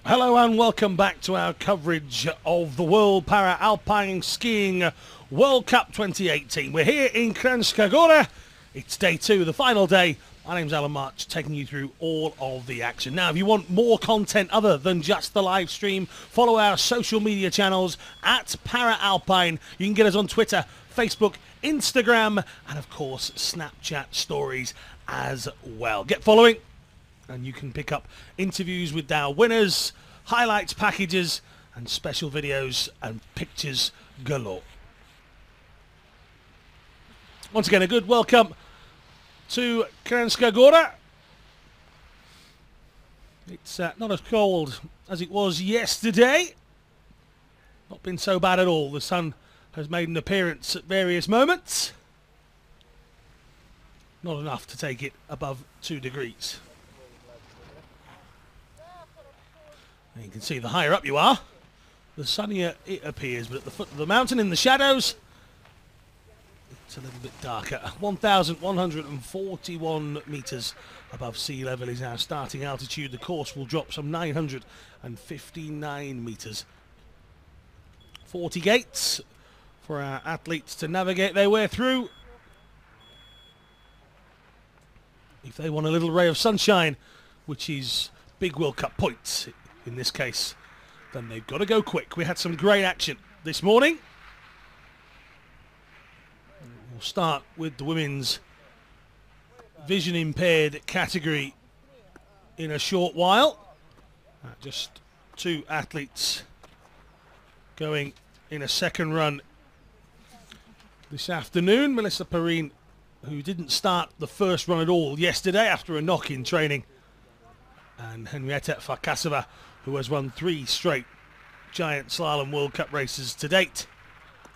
Hello and welcome back to our coverage of the World Para-Alpine Skiing World Cup 2018. We're here in Kranjska Gora. It's day two, the final day. My name's Alan March, taking you through all of the action. Now, if you want more content other than just the live stream, follow our social media channels at Para-Alpine. You can get us on Twitter, Facebook, Instagram, and of course, Snapchat stories as well. Get following, and you can pick up interviews with our winners, highlights packages, and special videos and pictures galore. Once again, a good welcome to Kranjska Gora. It's not as cold as it was yesterday. Not been so bad at all. The sun has made an appearance at various moments. Not enough to take it above 2 degrees. And you can see the higher up you are, the sunnier it appears, but at the foot of the mountain in the shadows, it's a little bit darker. 1,141 metres above sea level is our starting altitude. The course will drop some 959 metres. 40 gates for our athletes to navigate their way through. If they want a little ray of sunshine, which is big World Cup points in this case, then they've got to go quick. We had some great action this morning. We'll start with the women's vision-impaired category in a short while. Just 2 athletes going in a second run this afternoon. Melissa Perrine, who didn't start the first run at all yesterday after a knock in training, and Henrietta Farkasova, who has won 3 straight Giant Slalom World Cup races to date,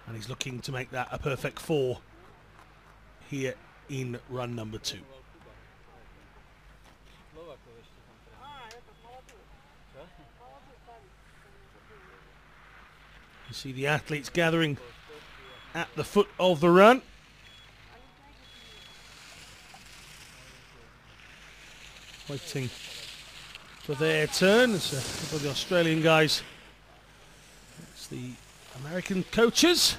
and he's looking to make that a perfect 4 here in run number 2. You see the athletes gathering at the foot of the run. Waiting for their turn. It's a couple of the Australian guys. It's the American coaches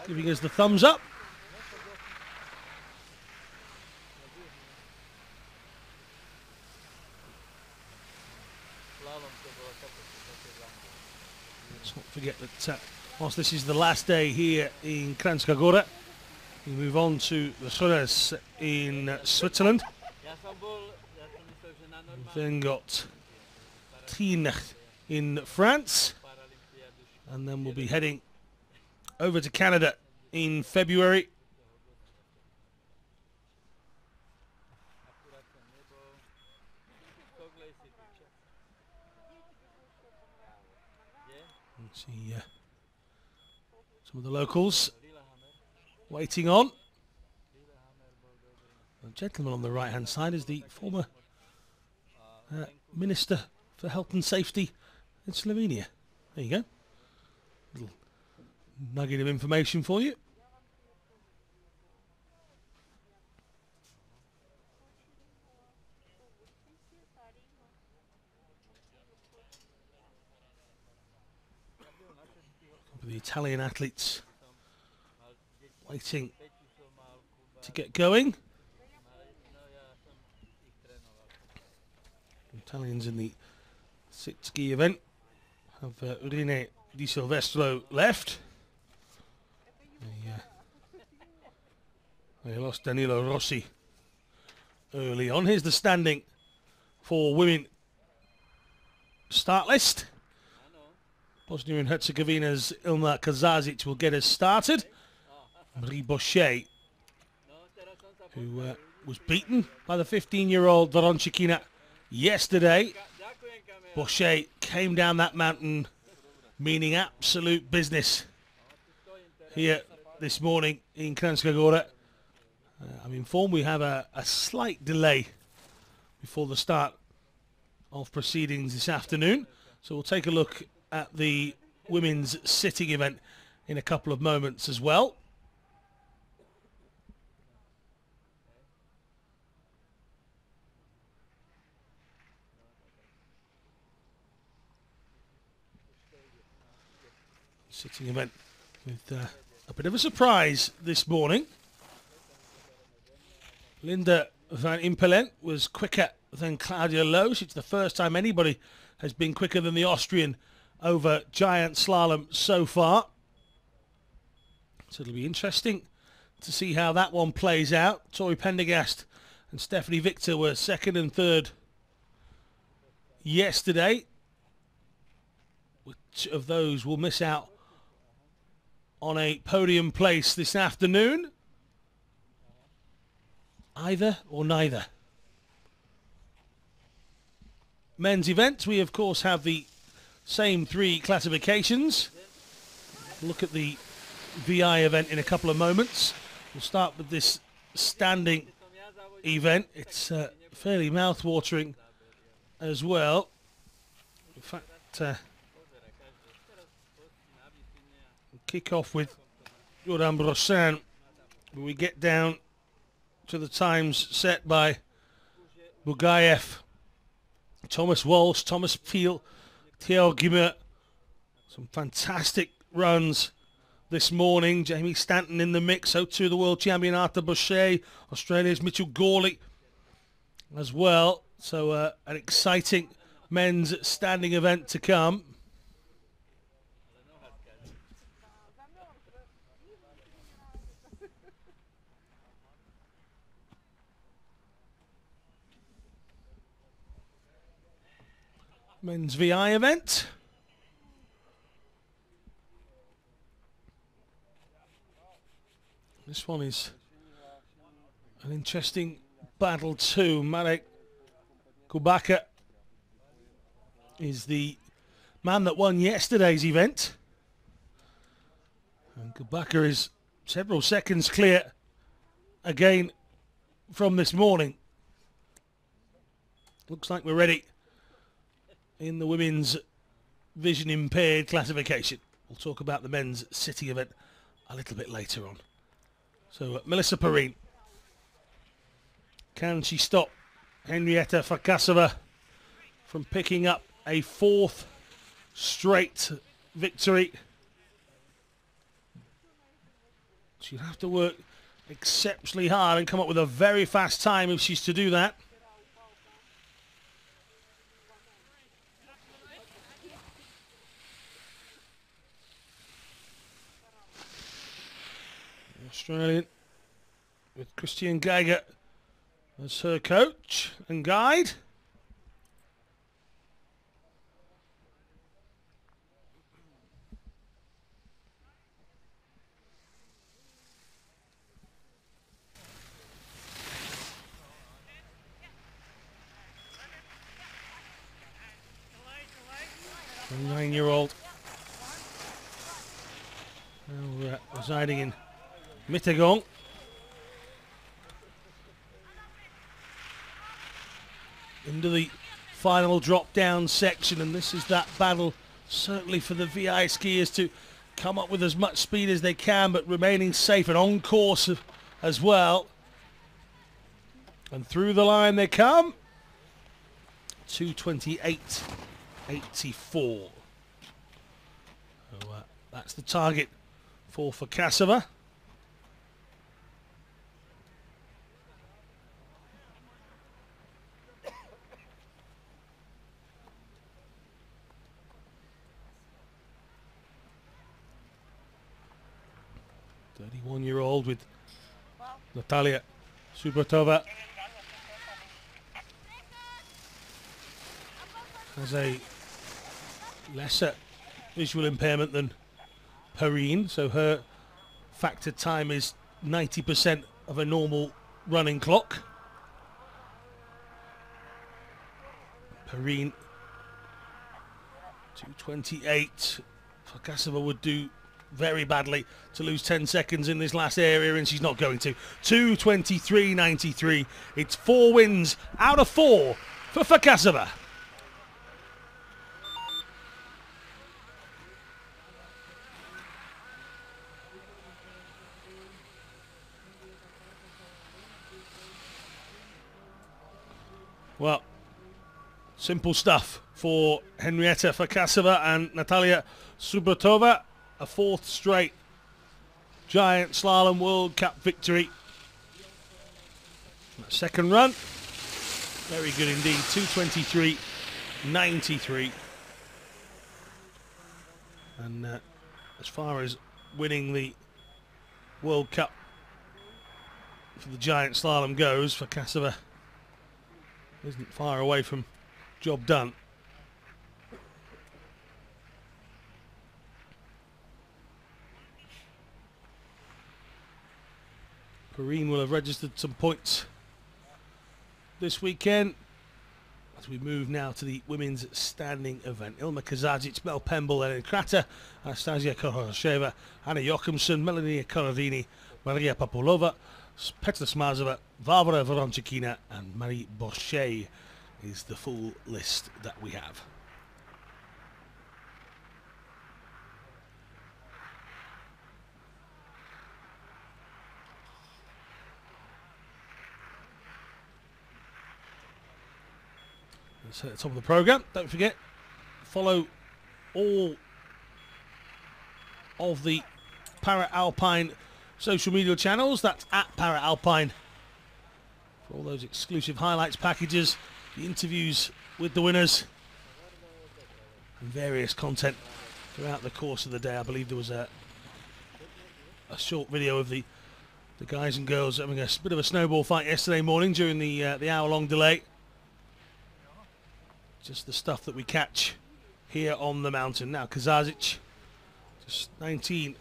giving us the thumbs up. Let's not forget that whilst this is the last day here in Kranjska Gora, we move on to the Sures in Switzerland. We've then got Tienach in France, and then we'll be heading over to Canada in February. Let's see some of the locals waiting on. The gentleman on the right hand side is the former Minister for Health and Safety in Slovenia. There you go. Little nugget of information for you. The Italian athletes waiting to get going. Italians in the sit ski event have Rene Di Silvestro left. They lost Danilo Rossi early on. Here's the standing for women start list. Bosnia and Herzegovina's Ilma Kazazic will get us started. Marie Bochet, who was beaten by the 15-year-old Veroncikina yesterday. Bochet came down that mountain meaning absolute business here this morning in Kranjska Gora. I'm informed we have a slight delay before the start of proceedings this afternoon, so we'll take a look at the women's sitting event in a couple of moments as well. sitting event with a bit of a surprise this morning. Linda van Impelen was quicker than Claudia Loos. It's the first time anybody has been quicker than the Austrian over Giant Slalom so far. So it'll be interesting to see how that one plays out. Tori Pendergast and Stephanie Victor were second and third yesterday. Which of those will miss out on a podium place this afternoon? Either or neither. Men's event, we of course have the same three classifications. Look at the VI event in a couple of moments. We'll start with this standing event. It's fairly mouth-watering as well. In fact, we'll kick off with Jordan Brossan when we get down to the times set by Bugayev, Thomas Walsh, Thomas Peel, Theo Gimmer. Some fantastic runs this morning. Jamie Stanton in the mix, so too the world champion Arthur Boucher, Australia's Mitchell Gawley as well. So an exciting men's standing event to come. Men's VI event. This one is an interesting battle too. Marek Kubaka is the man that won yesterday's event. And Kubaka is several seconds clear again from this morning. Looks like we're ready in the women's vision-impaired classification. We'll talk about the men's city event a little bit later on. So Melissa Perrine. Can she stop Henrietta Farkasova from picking up a fourth straight victory? She'll have to work exceptionally hard and come up with a very fast time if she's to do that. Australian with Christian Geiger as her coach and guide. A 9-year-old now residing in Mittagong. Into the final drop down section, and this is that battle certainly for the VI skiers to come up with as much speed as they can but remaining safe and on course as well. And through the line they come. 2:28.84. So that's the target for Farkasova. With Natalia Subratova has a lesser visual impairment than Perrine, so her factor time is 90% of a normal running clock. Perrine 2:28. Farkasova would do very badly to lose 10 seconds in this last area, and she's not going to. 2:23.93. It's 4 wins out of 4 for Farkasova. Well, simple stuff for Henrietta Farkasova and Natalia Subratova. a fourth straight Giant Slalom World Cup victory. That second run, very good indeed, 2:23.93. And as far as winning the World Cup for the Giant Slalom goes, for Kasova isn't far away from job done. Perrine will have registered some points this weekend. As we move now to the women's standing event. Ilma Kazajic, Mel Pemble, Ellen Krata, Anastasia Korosheva, Anna Jochimsen, Melanie Korodini, Maria Popolova, Petra Smazova, Varvara Voronchikina and Marie Bochet is the full list that we have. So at the top of the programme, don't forget, follow all of the Para-Alpine social media channels. That's at Para-Alpine for all those exclusive highlights packages, the interviews with the winners, and various content throughout the course of the day. I believe there was a short video of the guys and girls having a bit of a snowball fight yesterday morning during the hour-long delay. Just the stuff that we catch here on the mountain. Now Kazajic, just 19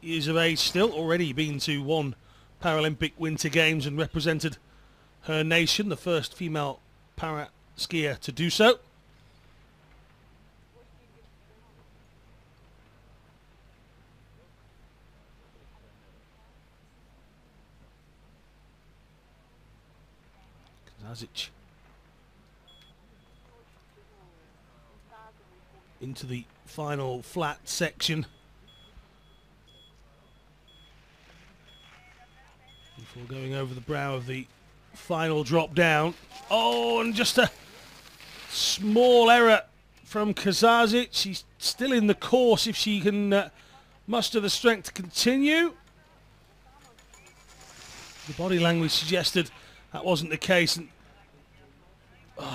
years of age still, already been to one Paralympic Winter Games and represented her nation, the first female para skier to do so. Kazajic into the final flat section before going over the brow of the final drop down. Oh, and just a small error from Kazajic. She's still in the course if she can muster the strength to continue. The body language suggested that wasn't the case, and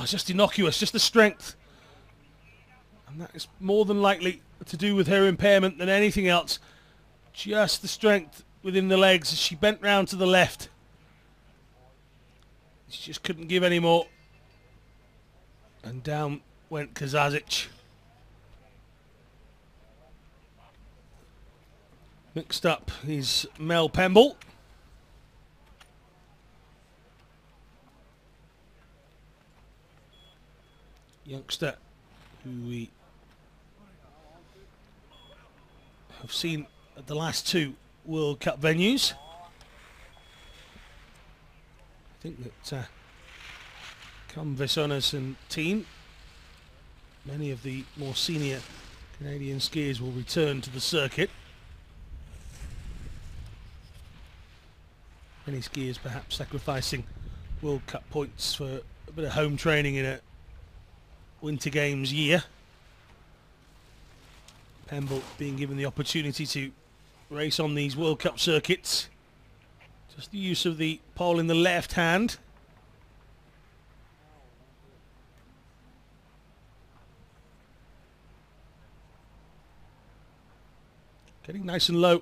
just innocuous, just the strength. And that is more than likely to do with her impairment than anything else. Just the strength within the legs as she bent round to the left. She just couldn't give any more. And down went Kazajic. Mixed up is Mel Pemble. Youngster who we have seen at the last two World Cup venues. I think that come Vesonas and team, many of the more senior Canadian skiers will return to the circuit. Many skiers perhaps sacrificing World Cup points for a bit of home training in a Winter Games year. Pemble being given the opportunity to race on these World Cup circuits. Just the use of the pole in the left hand. Getting nice and low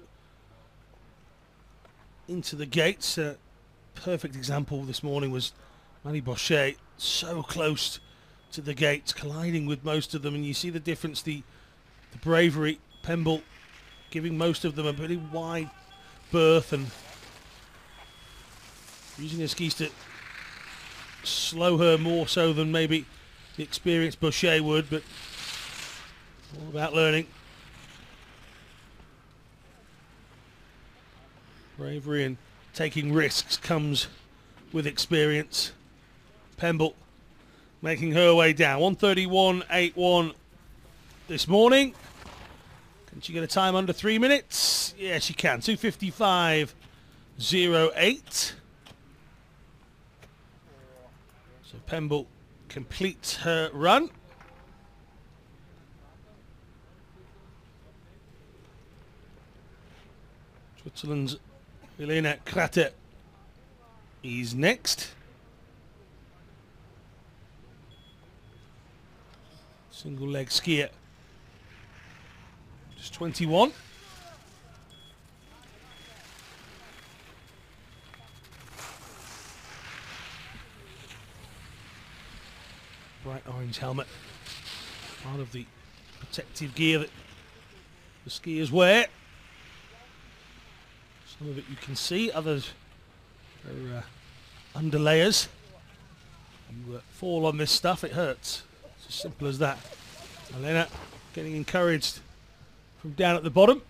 into the gates. Perfect example this morning was Marie Bochet, so close to the gates, colliding with most of them, and you see the difference, the bravery. Pemble giving most of them a pretty wide berth and using her skis to slow her more so than maybe the experienced Bochet would, but all about learning. Bravery and taking risks comes with experience. Pemble making her way down. 1:31.81 this morning. Can she get a time under 3 minutes? Yeah, she can. 2:55.08. So Pemble completes her run. Switzerland's Elena Kratter is next. Single leg skier. Just 21. Bright orange helmet. Part of the protective gear that the skiers wear. Some of it you can see, others are under layers. You fall on this stuff, it hurts. It's as simple as that. Elena getting encouraged from down at the bottom.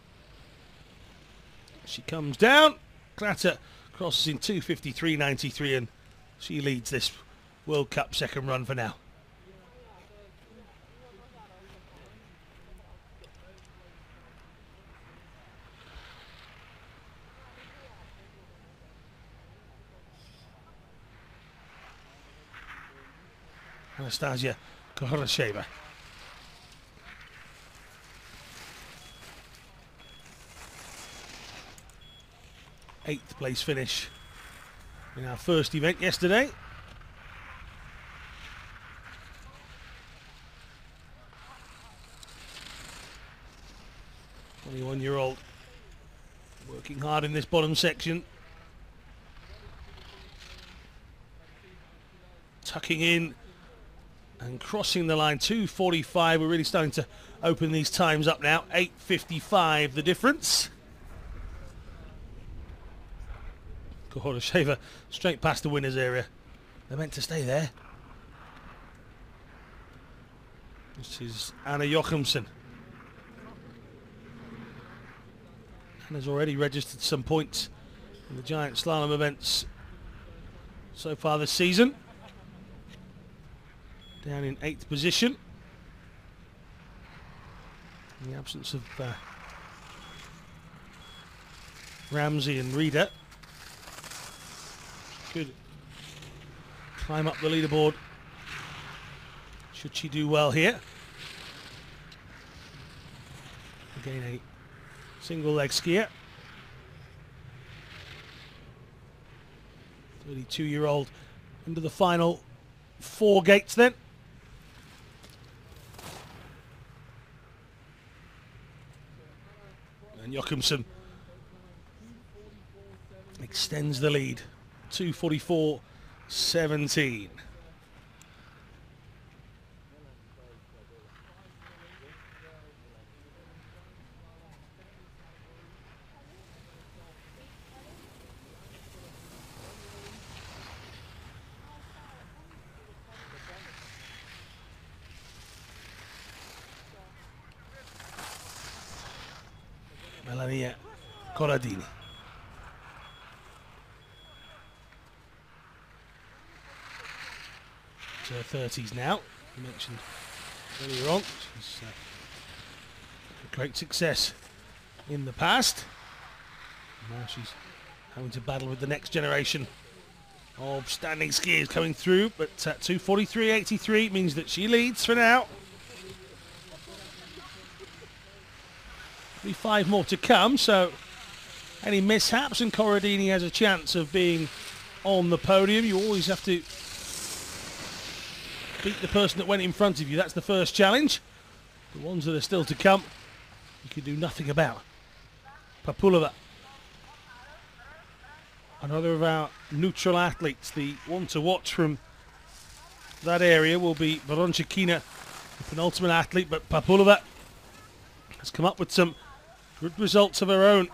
She comes down. Kratter crosses in 2:53.93 and she leads this World Cup second run for now. Anastasia Kohorasheva. 8th place finish in our first event yesterday. A 21-year-old working hard in this bottom section. Tucking in and crossing the line. 2:45. We're really starting to open these times up now. 8:55 the difference. Kohorasheva straight past the winners area. They're meant to stay there. This is Anna Jochumsen. Anna's already registered some points in the Giant Slalom events so far this season. Down in 8th position. In the absence of Ramsey and Reader. Could climb up the leaderboard should she do well here. Again, a single leg skier. 32-year-old into the final 4 gates then. And Jochumsen extends the lead. 2:44.17. Melania Corradini. To her 30s now. You mentioned earlier on. She's had great success in the past. Now she's having to battle with the next generation of standing skiers coming through. But 2:43.83 means that she leads for now. 5 more to come, so any mishaps and Corradini has a chance of being on the podium. You always have to beat the person that went in front of you. That's the first challenge. The ones that are still to come, you can do nothing about. Papulova, another of our neutral athletes. The one to watch from that area will be Veronchikina, the penultimate athlete, but Papulova has come up with some good results of her own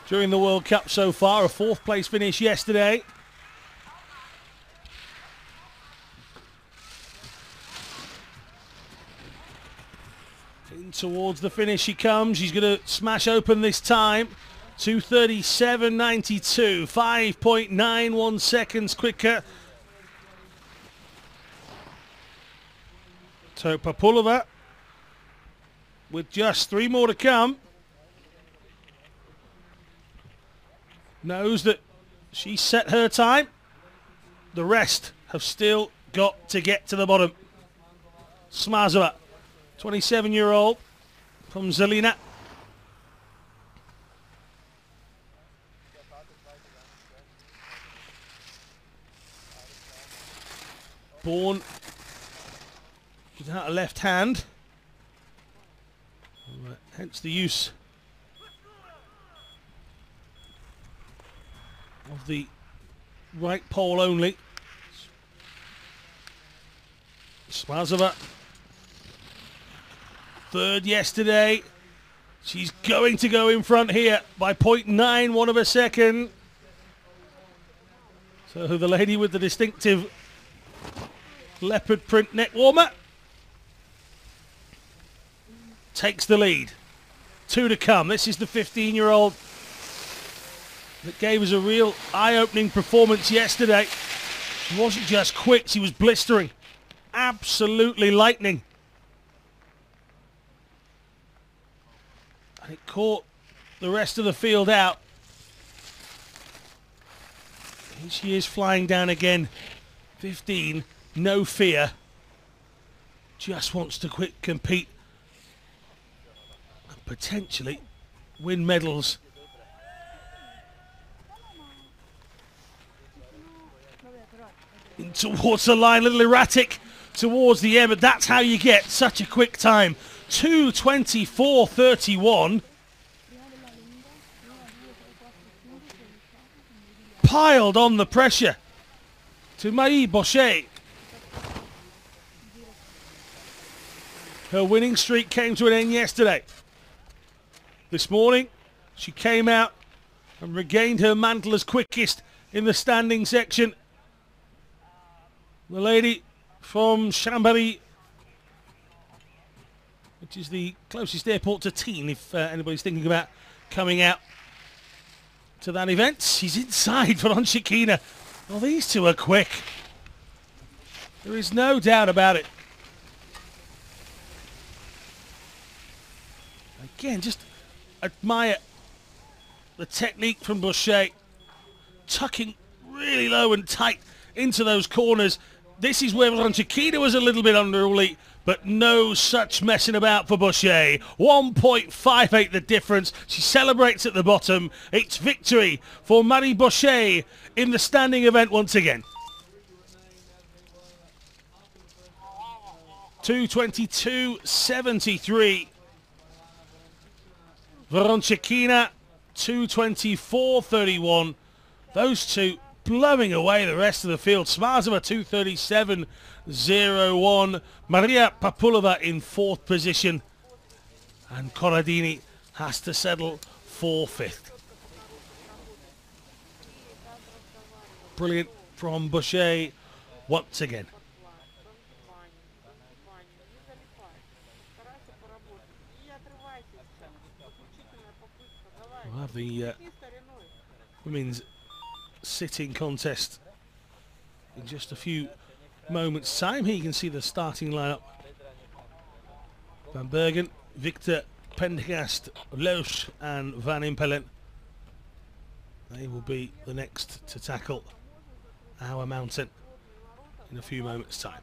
during the World Cup so far. A 4th place finish yesterday. In towards the finish she comes. She's going to smash open this time. 2:37.92. 5.91 seconds quicker. So Papulova, with just 3 more to come, knows that she set her time. The rest have still got to get to the bottom. Smazova, 27-year-old from Zelina. born without a left hand. Hence the use of the right pole only. Smazova, third yesterday. She's going to go in front here by 0.91 of a second. So the lady with the distinctive leopard print neck warmer takes the lead. 2 to come. This is the 15-year-old that gave us a real eye-opening performance yesterday. She wasn't just quick, she was blistering. Absolutely lightning. And it caught the rest of the field out. Here she is flying down again. 15, no fear. Just wants to quick compete and potentially win medals. In towards the line, a little erratic towards the end, but that's how you get such a quick time. 2:24.31. Piled on the pressure to Marie Bochet. Her winning streak came to an end yesterday. This morning, she came out and regained her mantle as quickest in the standing section. The lady from Chambéry, which is the closest airport to Tignes, if anybody's thinking about coming out to that event. She's inside Verončíkina. Well, these two are quick. There is no doubt about it. Again, just admire the technique from Bochet, tucking really low and tight into those corners. This is where Verončíkina was a little bit unruly, but no such messing about for Bochet. 1.58 the difference. She celebrates at the bottom. It's victory for Marie Bochet in the standing event once again. 2:22.73. Verončíkina 2:24.31. Those two blowing away the rest of the field. Smazova 2:37.01. Maria Papulova in fourth position. And Corradini has to settle for fifth. Brilliant from Bochet once again. We'll have the women's sitting contest in just a few moments' time. Here you can see the starting lineup. Van Bergen, Victor, Pendergast, Loos and Van Impelen. They will be the next to tackle our mountain in a few moments' time.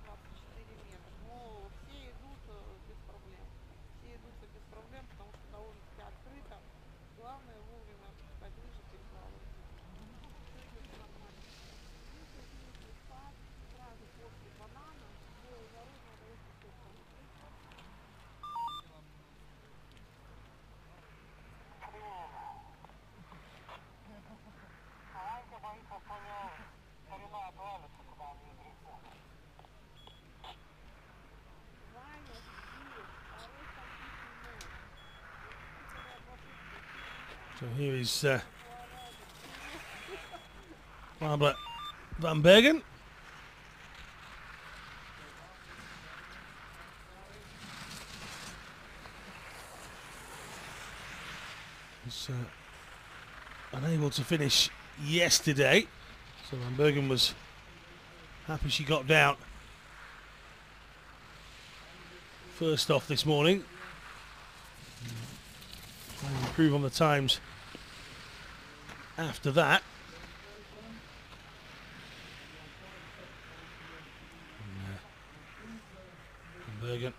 So here is Barbara Van Bergen. Was unable to finish yesterday, so Van Bergen was happy she got down first off this morning. Trying to improve on the times after that. Van Bergen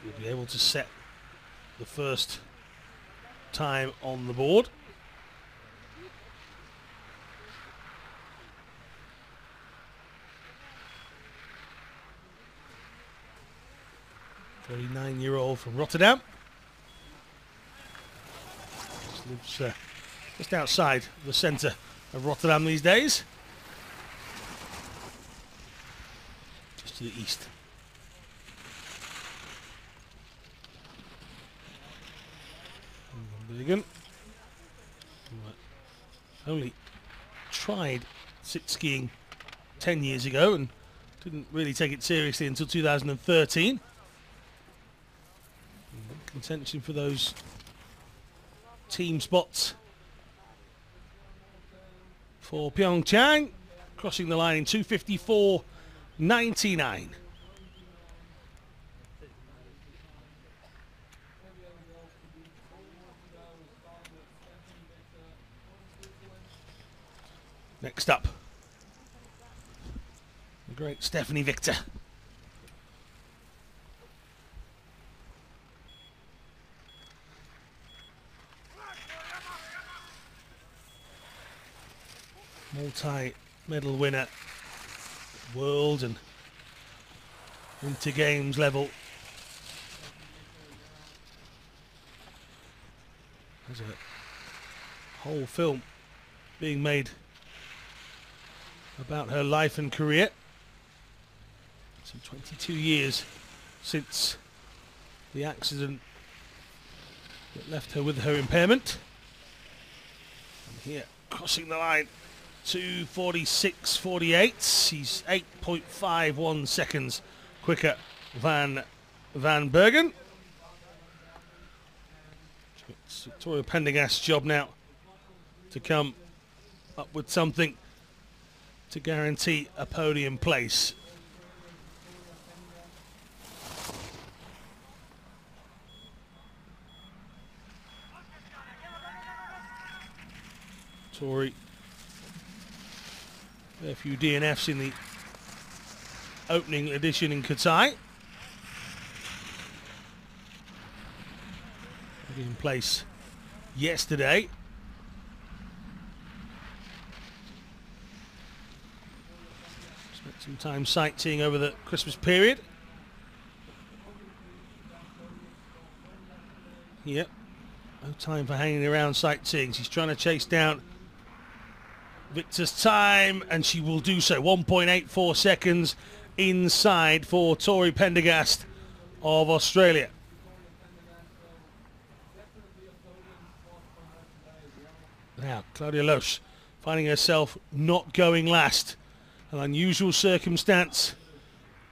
will be able to set the first time on the board. 39-year-old from Rotterdam. Lives just outside the centre of Rotterdam these days. Just to the east. Billigan. Only tried sit skiing 10 years ago and didn't really take it seriously until 2013. Contention for those team spots for PyeongChang, crossing the line in 2:54.99. Next up, the great Stephanie Victor. Multi-medal winner, world and Winter Games level. There's a whole film being made about her life and career. Some 22 years since the accident that left her with her impairment. And here, crossing the line, 2:46.48. She's 8.51 seconds quicker than Van Bergen. It's Victoria Pendergast's job now to come up with something to guarantee a podium place. Tori, a few DNFs in the opening edition in Katai. In place yesterday. Spent some time sightseeing over the Christmas period. Yep, no time for hanging around sightseeing. She's trying to chase down Victor's time, and she will do so. 1.84 seconds inside for Tori Pendergast of Australia. Now, Claudia Loesch finding herself not going last. An unusual circumstance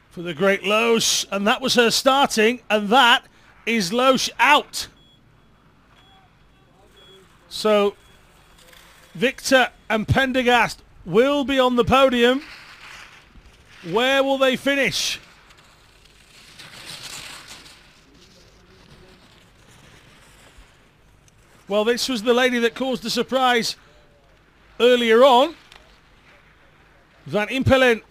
for the great Loesch, and that was her starting, and that is Loesch out. So, Victor and Pendergast will be on the podium. Where will they finish? Well, this was the lady that caused the surprise earlier on. Van Impelen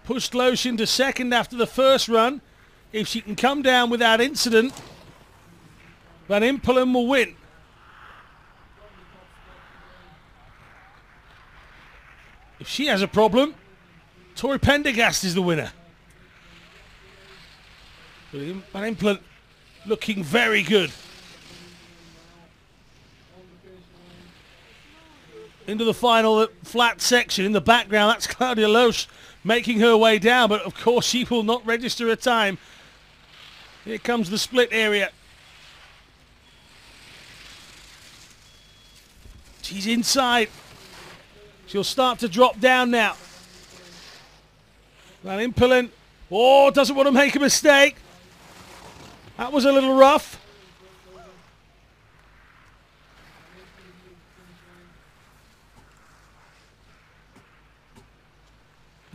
pushed Loesch into second after the first run. If she can come down without incident, Van Impelen will win. If she has a problem, Tori Pendergast is the winner. Van Impelen looking very good. Into the final flat section in the background, that's Claudia Loesch making her way down, but of course she will not register a time. Here comes the split area. She's inside. She'll start to drop down now. Van Impelen, oh, doesn't want to make a mistake. That was a little rough.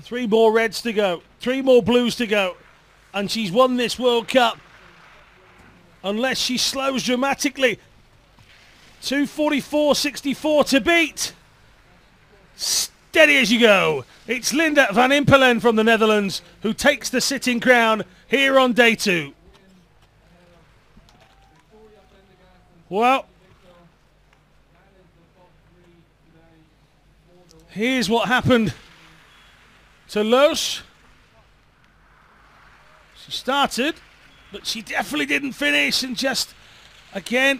Three more reds to go. Three more blues to go. And she's won this World Cup. Unless she slows dramatically. 2:44.64 to beat. Steady as you go. It's Linda Van Impelen from the Netherlands who takes the sitting crown here on day 2. Well, here's what happened to Loesch. She started, but she definitely didn't finish, and just, again,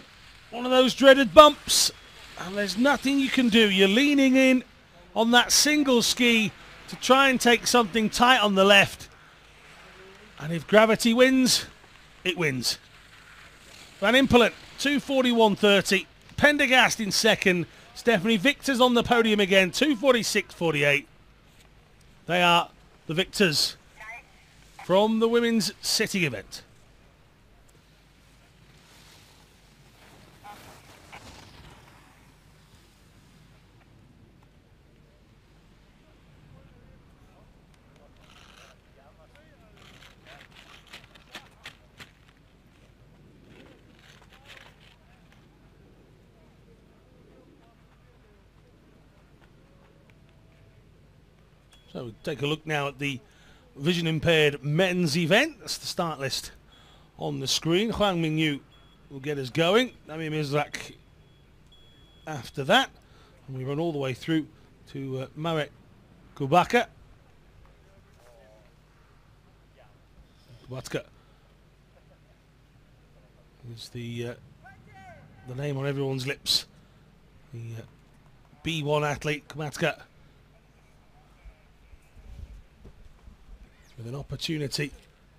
one of those dreaded bumps. And there's nothing you can do. You're leaning in on that single ski to try and take something tight on the left. And if gravity wins, it wins. Van Impelen, 2:41.30. Pendergast in second. Stephanie Victor's on the podium again, 2:46.48. They are the victors from the women's sitting event. So we'll take a look now at the vision-impaired men's event. That's the start list on the screen. Hwang Min-yu will get us going. Damir Mizrak after that. And we run all the way through to Marek Kubatka. Kubatka is the name on everyone's lips. The B1 athlete, Kubatka, with an opportunity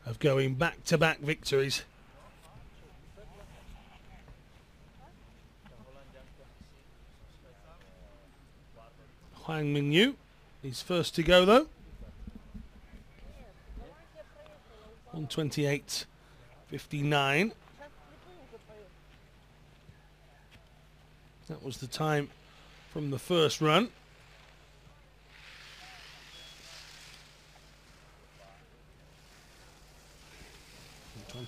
of going back-to-back victories. Hwang Min-yu is first to go though. 1:28.59. That was the time from the first run.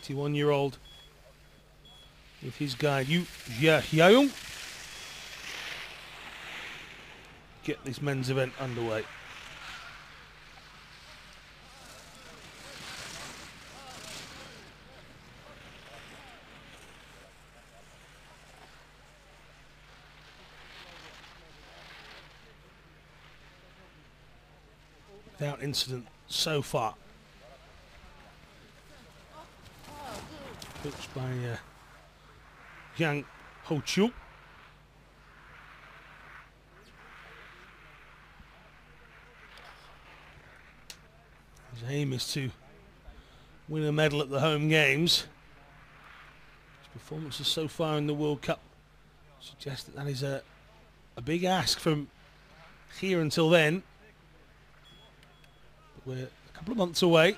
21-year-old with his guide Yu Hyaung get this men's event underway. Without incident so far. Coached by Yang Ho-Chu. His aim is to win a medal at the home games. His performances so far in the World Cup suggest that that is a big ask from here until then. But we're a couple of months away.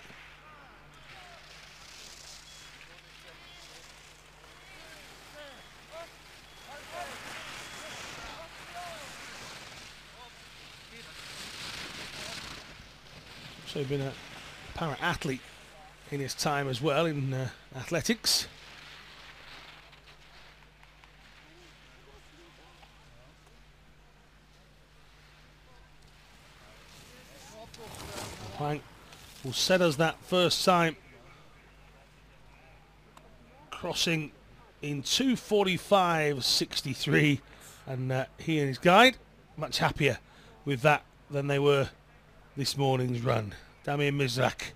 Also been a para-athlete in his time as well in athletics. Hwang will set us that first time, crossing in 2:45.63, and he and his guide much happier with that than they were this morning's run. Damir Mizrak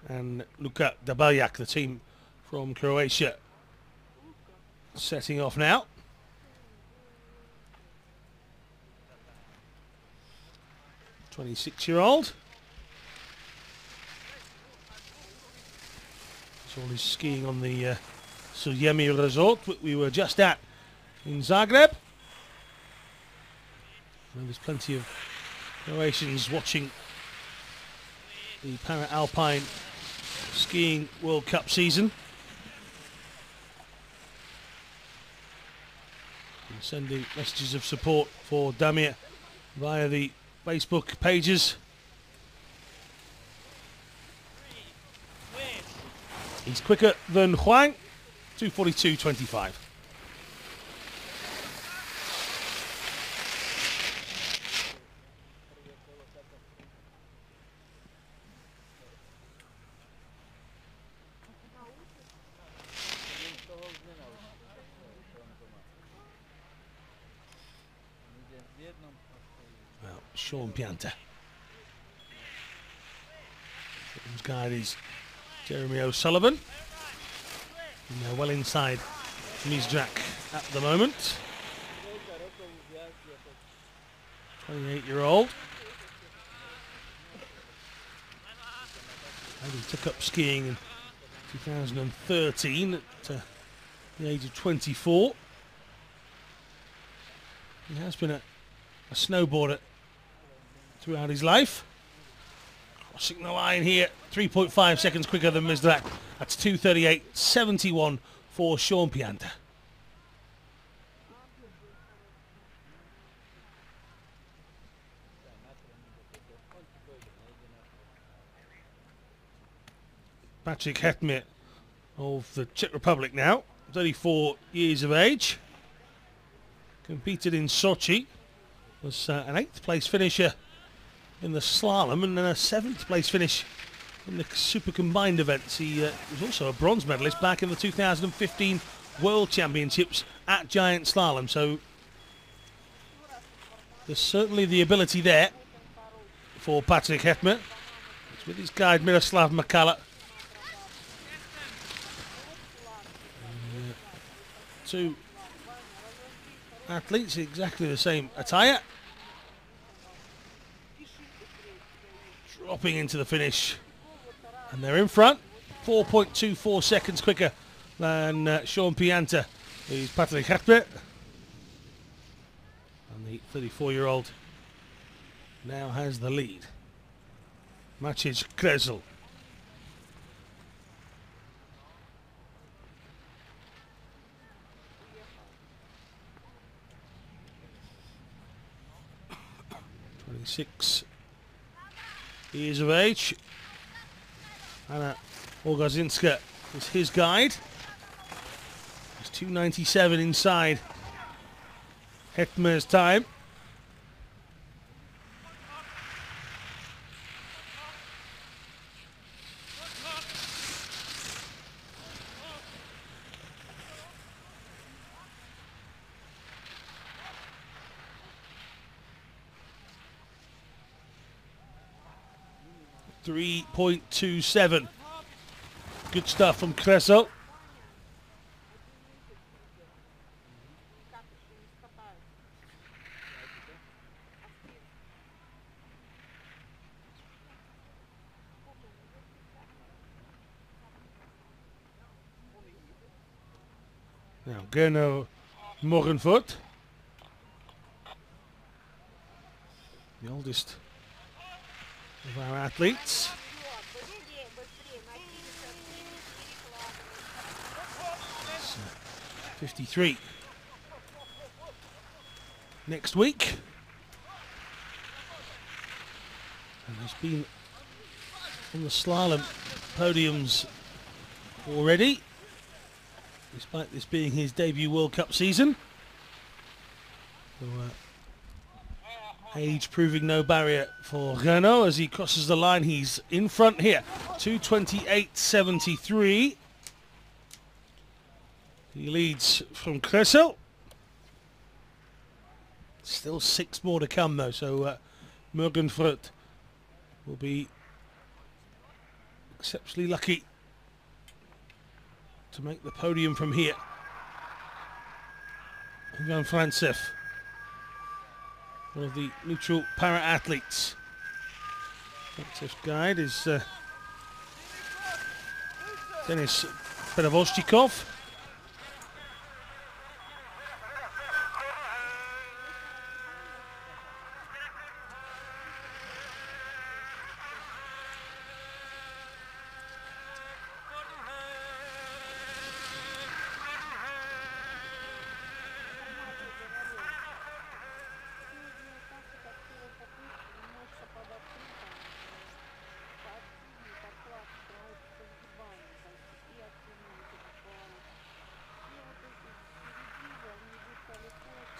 and Luka Dabaljak, the team from Croatia, setting off now. "26-year-old. So he's skiing on the Sujemi resort that we were just at in Zagreb. And there's plenty of Croatians watching the Para-Alpine skiing World Cup season. And sending messages of support for Damir via the Facebook pages. He's quicker than Hwang, 2:42.25. Well, Sean Pianta. His guide is Jeremy O'Sullivan. And they're well inside Mizrak at the moment. 28-year-old. And he took up skiing in 2013 at the age of 24. He has been a snowboarder throughout his life. Crossing the line here, 3.5 seconds quicker than Mizrak. That's 2:38.71 for Sean Pianta. Patrick Hetmir of the Czech Republic now, 34 years of age. Competed in Sochi, was an 8th place finisher in the slalom and then a 7th place finish in the super combined events. He was also a bronze medalist back in the 2015 World Championships at Giant Slalom, so there's certainly the ability there for Patrick Hetmir. It's with his guide Miroslav Makala. Two athletes, exactly the same attire. Dropping into the finish. And they're in front. 4.24 seconds quicker than Sean Pianta, who's Patrick Hetmir. And the 34-year-old now has the lead. Maciej Kresel. Six years of age. Anna Orgazinska is his guide. He's 2:97 inside Hetmir's time. .27. Good stuff from Kresel. Now Gernot Morgenvoort, the oldest of our athletes. It's, 53 next week. And he's been on the slalom podiums already, despite this being his debut World Cup season. So, age proving no barrier for Renault as he crosses the line. He's in front here, 2:28.73. He leads from Kresel. Still 6 more to come though, so Morgenvoort will be exceptionally lucky to make the podium from here. Ivan Frantsev, one of the neutral para-athletes. Frantsev guide is Denis Perevoshchikov.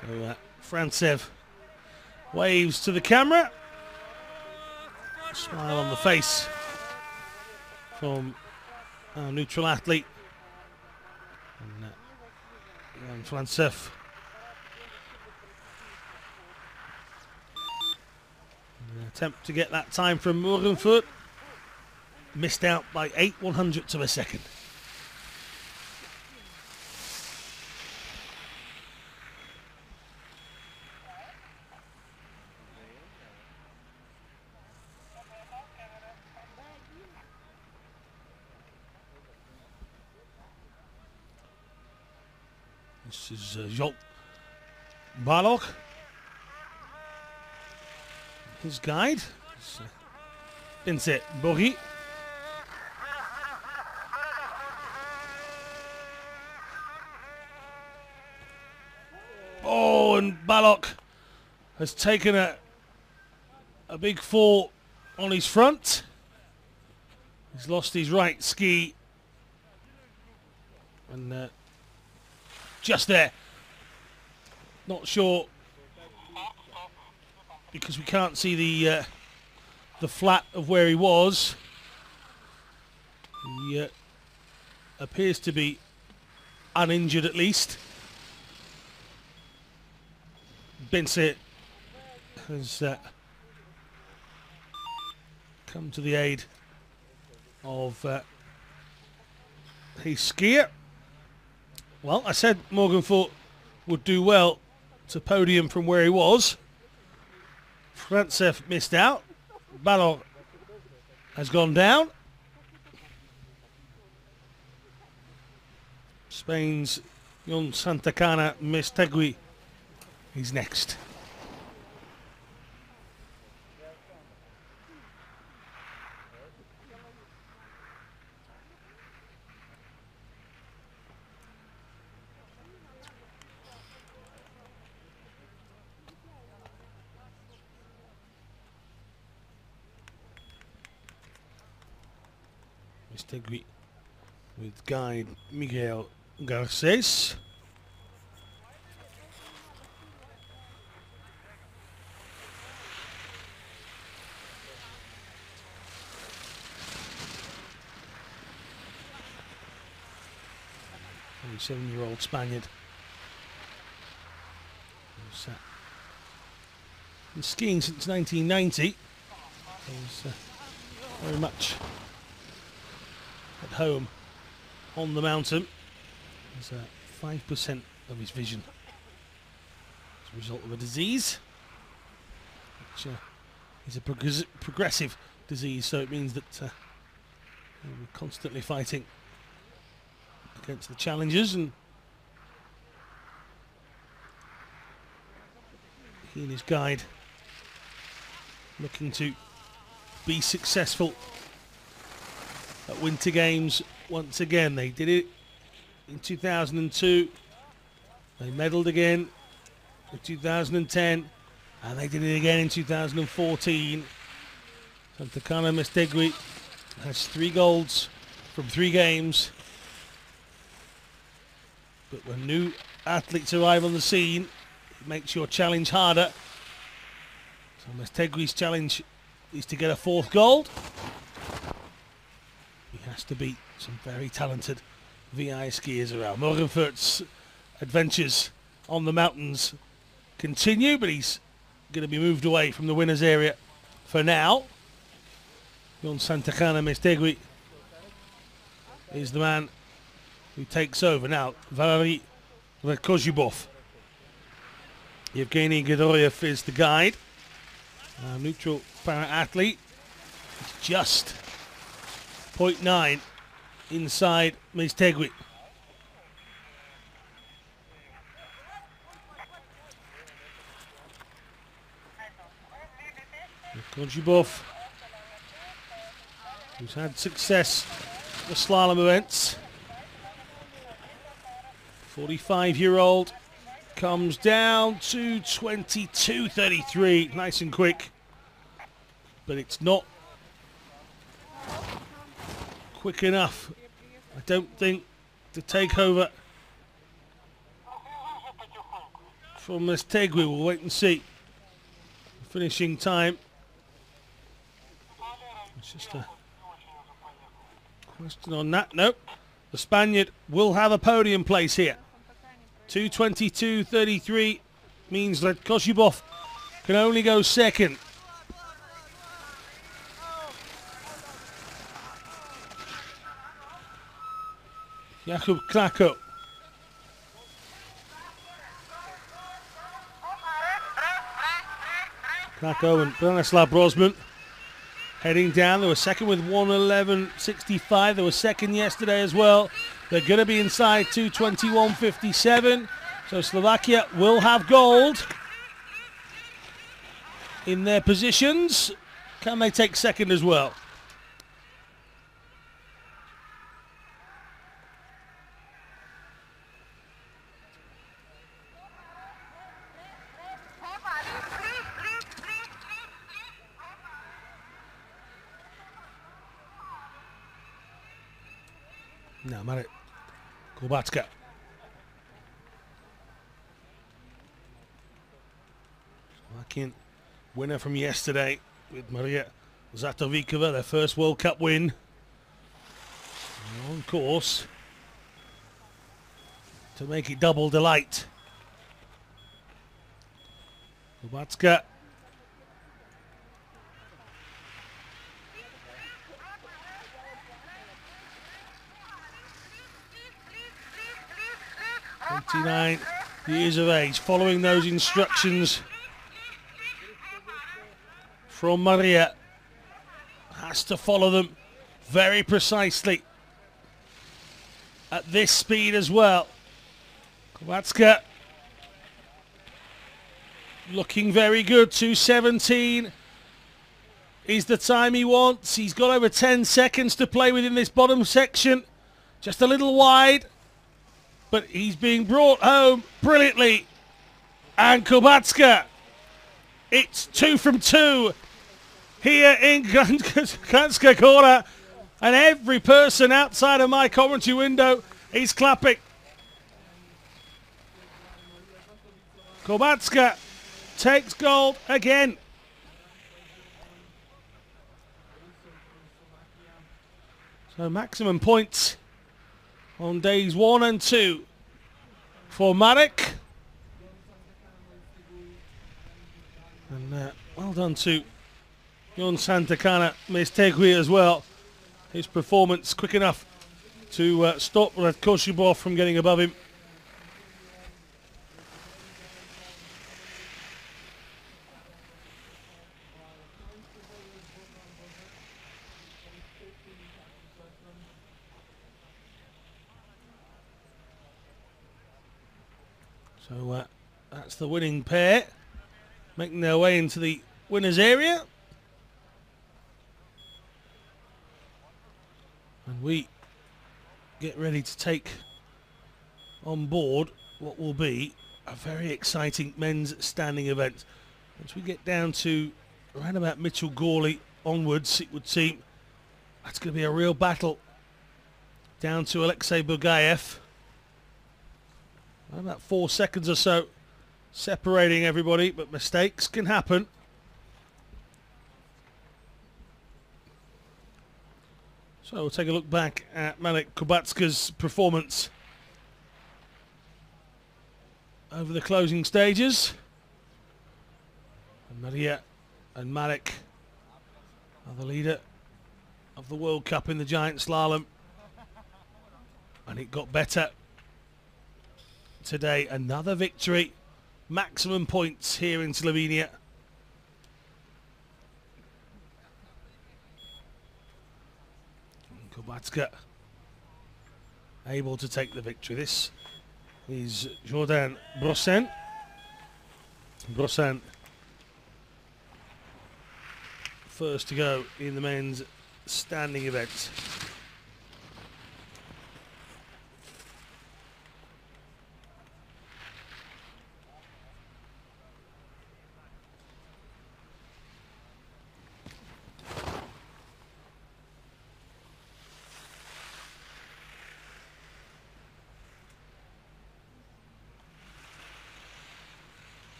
So Frantsev waves to the camera. Smile on the face from our neutral athlete. And Frantsev an attempt to get that time from Morgenvoort. missed out by 8/100ths of a second. This is Jolt Balog, his guide. Pinset Bogi. Oh, and Balog has taken a big fall on his front. He's lost his right ski. And just there. Not sure, because we can't see the flat of where he was. He appears to be uninjured at least. Binset has come to the aid of his skier. Well, I said Morgenthau would do well to podium from where he was. Frantsev missed out. Balog has gone down. Spain's Jon Santacana Mestegui is next. Mestegui with guide Miguel Garces. The 7-year-old Spaniard who's been skiing since 1990. He's very much at home on the mountain. There's 5% of his vision as a result of a disease, which is a progressive disease, so it means that we're constantly fighting against the challenges, and he and his guide looking to be successful at Winter Games once again. They did it in 2002, they medalled again in 2010, and they did it again in 2014. Santacana Mestegui has 3 golds from 3 games. But when new athletes arrive on the scene, it makes your challenge harder. So Mestegui's challenge is to get a 4th gold. He has to beat some very talented VI skiers around. Morgenthau's adventures on the mountains continue, but he's going to be moved away from the winners area for now. Jon Santacana Mestegui is the man who takes over now. Valery Kozhubov. Yevgeny Gidoryev is the guide. Neutral para-athlete. It's just 0.9 inside Mestegui. Kozhubov, who's had success at the slalom events. 45-year-old comes down to 22.33, nice and quick, but it's not quick enough, I don't think, to take over from Mestegui. We'll wait and see. Finishing time. It's just a question on that. Nope. The Spaniard will have a podium place here. 2:22.33 means that Kozhubov can only go second. Jakub Krako. Krako and Branislav Brosman heading down. They were second with 1:11.65. They were second yesterday as well. They're going to be inside 2:21.57. So Slovakia will have gold in their positions. Can they take second as well? Now Marek Kubacka. Slovakian winner from yesterday with Maria Zatovikova, their first World Cup win. On course to make it double delight. Kubacka. "29 years of age," following those instructions from Maria. Has to follow them very precisely at this speed as well. Kubacka looking very good. 2:17 is the time he wants. He's got over 10 seconds to play within this bottom section. Just a little wide, but he's being brought home brilliantly. And Kubacka, it's 2 from 2 here in Kranjska Gora, and every person outside of my commentary window is clapping. Kubacka takes gold again. So maximum points on days 1 and 2 for Marek. And well done to Jon Santakana Mestegui as well. His performance quick enough to stop Koshubov from getting above him. So that's the winning pair making their way into the winners area. And we get ready to take on board what will be a very exciting men's standing event. Once we get down to around about Mitchell Gorley onwards, it would seem that's going to be a real battle down to Alexei Bugayev. About 4 seconds or so separating everybody, but mistakes can happen. So we'll take a look back at Marek Kubacka's performance over the closing stages. And Maria and Marek are the leader of the World Cup in the Giant Slalom. And it got better today. Another victory. Maximum points here in Slovenia. Kubacka able to take the victory. This is Jordan Brosen. Brosen first to go in the men's standing event.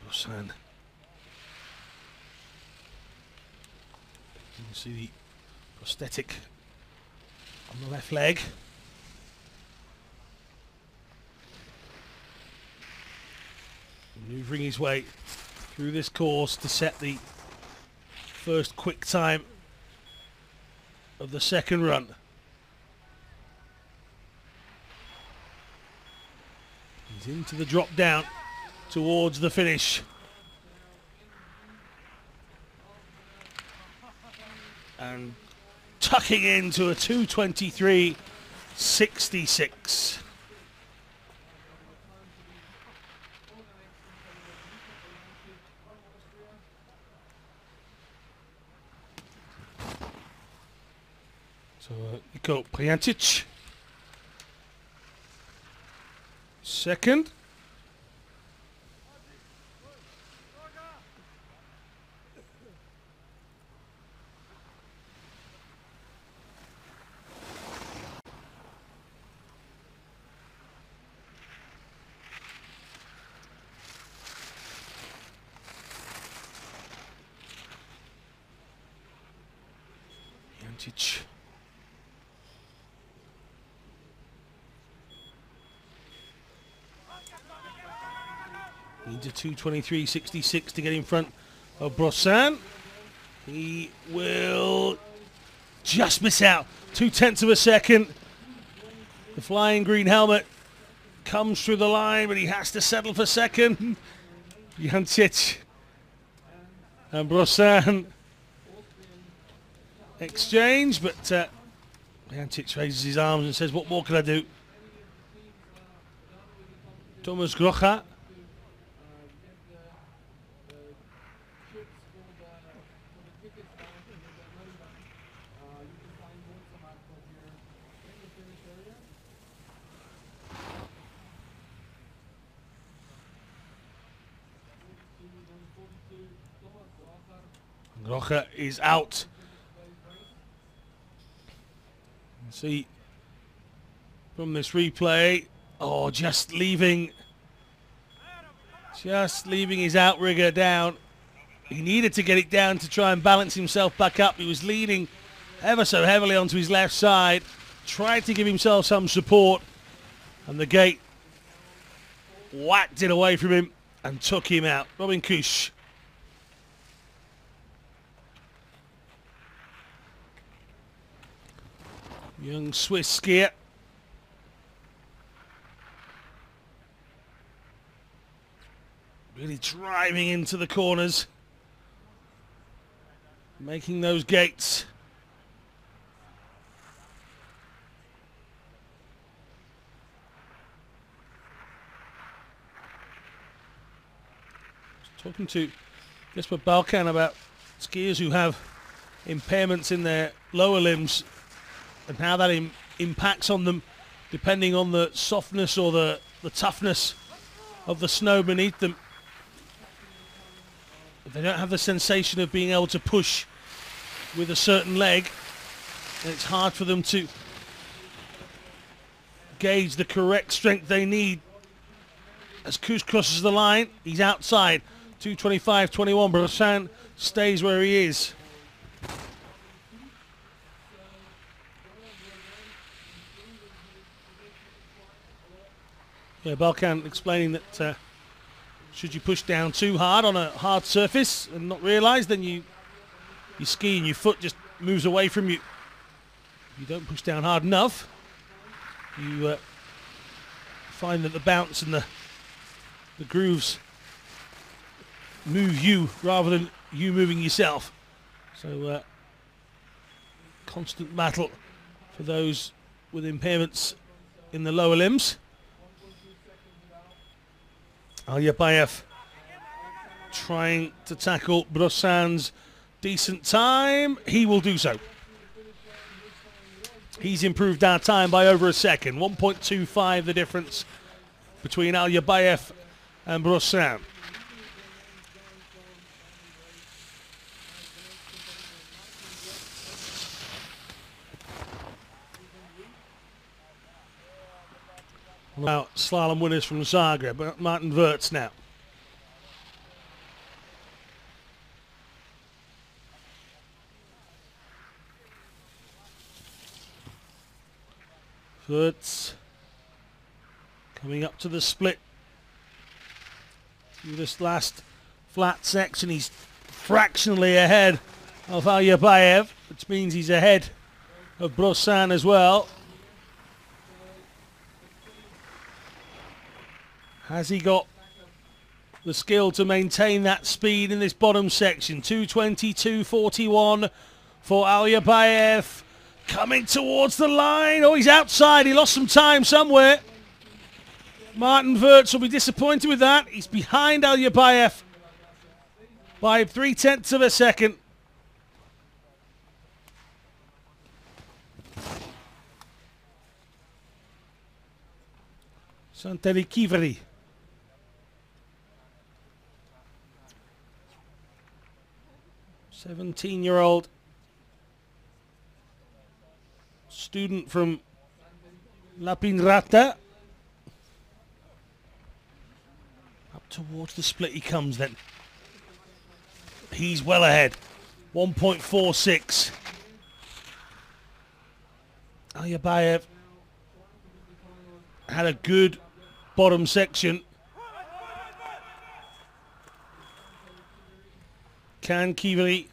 Brosen. You can see the prosthetic on the left leg. Maneuvering his way through this course to set the first quick time of the second run. He's into the drop down towards the finish. And tucking into a 2:23.66. So you go Prijančić. Second. Prijančić. Needs a 2:23.66 to get in front of Brossan. He will just miss out. 0.2 of a second. The flying green helmet comes through the line, but he has to settle for second. Prijančić and Brossan exchange, but Prijančić raises his arms and says, what more can I do? Thomas Grocha. Grocha is out. See from this replay, just leaving his outrigger down. He needed to get it down to try and balance himself back up. He was leaning ever so heavily onto his left side, tried to give himself some support, and the gate whacked it away from him and took him out. Robin Kusch. Young Swiss skier. Really driving into the corners. Making those gates. Talking to Jesper Balkan about skiers who have impairments in their lower limbs and how that impacts on them depending on the softness or the toughness of the snow beneath them. If they don't have the sensation of being able to push with a certain leg, then it's hard for them to gauge the correct strength they need. As Kusch crosses the line, he's outside. 2:25.21. Brossan stays where he is. Yeah, Balkan explaining that should you push down too hard on a hard surface and not realise, then you ski and your foot just moves away from you. If you don't push down hard enough, you find that the bounce and the grooves move you rather than you moving yourself. So constant battle for those with impairments in the lower limbs. Alyabayev trying to tackle Brossan's decent time. He will do so. He's improved our time by over a second. 1.25 the difference between Alyabayev and Brossan. Now, slalom winners from Zagreb, Martin Wirtz now. Wirtz coming up to the split. Through this last flat section, he's fractionally ahead of Alyabayev, which means he's ahead of Brossan as well. Has he got the skill to maintain that speed in this bottom section? 2:22.41 for Alyabayev. Coming towards the line. Oh, he's outside. He lost some time somewhere. Martin Wirtz will be disappointed with that. He's behind Alyabayev by 0.3 of a second. Santeri Kiveri. "17-year-old student from Lapinrata." Up towards the split he comes then. He's well ahead. 1.46. Alyabayev had a good bottom section. Can Kiveri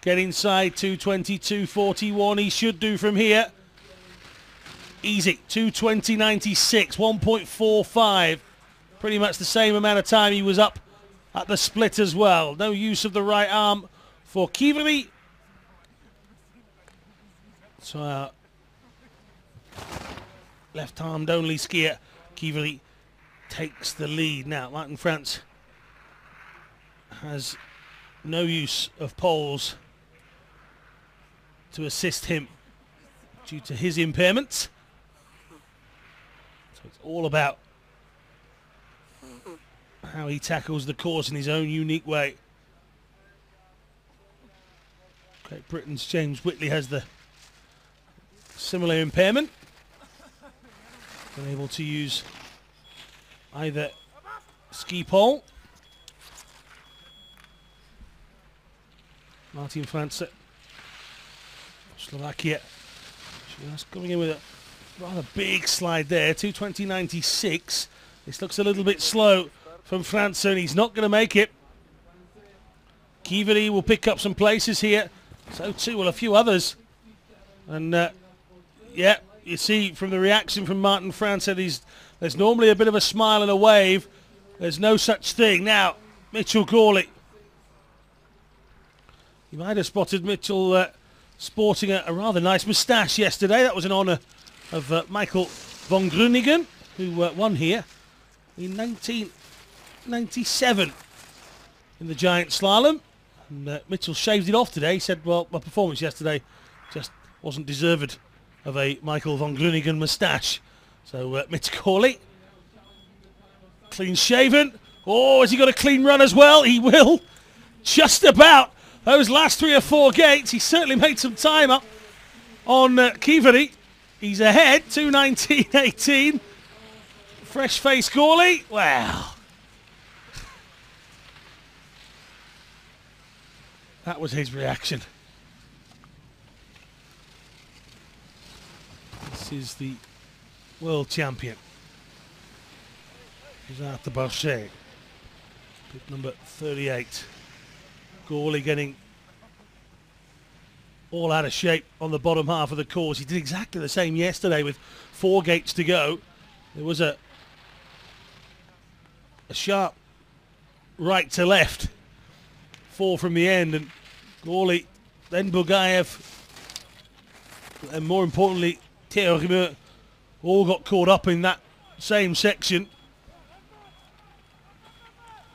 get inside 2:22.41? He should do from here. Easy. 2:20.96. 1.45. Pretty much the same amount of time he was up at the split as well. No use of the right arm for Kiveri. So left-armed only skier Kiveri takes the lead. Now Martin France has no use of poles to assist him due to his impairments. So it's all about how he tackles the course in his own unique way. Great Britain's James Whitley has the similar impairment. Been able to use either ski pole. Martin France, Slovakia, just coming in with a rather big slide there. 2:20.96. This looks a little bit slow from France, and he's not going to make it. Kiveri will pick up some places here. So too will a few others. And yeah, you see from the reaction from Martin France that there's normally a bit of a smile and a wave. There's no such thing. Now, Mitchell Gawley. You might have spotted Mitchell sporting a rather nice moustache yesterday. That was in honour of Michael von Groningen, who won here in 1997 in the Giant Slalom. And Mitchell shaved it off today. He said, well, my performance yesterday just wasn't deserved of a Michael von Groningen moustache. So Mitch Gawley, clean shaven. Oh, has he got a clean run as well? He will. Just about. Those last 3 or 4 gates, he certainly made some time up on Kiveri. He's ahead, 2:19.18. Fresh face Gawley. Wow. That was his reaction. This is the world champion. He's out the Barchet. Bib number 38. Gawley getting all out of shape on the bottom half of the course. He did exactly the same yesterday with 4 gates to go. There was a sharp right to left, 4 from the end, and Gawley, then Bugayev, and more importantly Théorimeux all got caught up in that same section.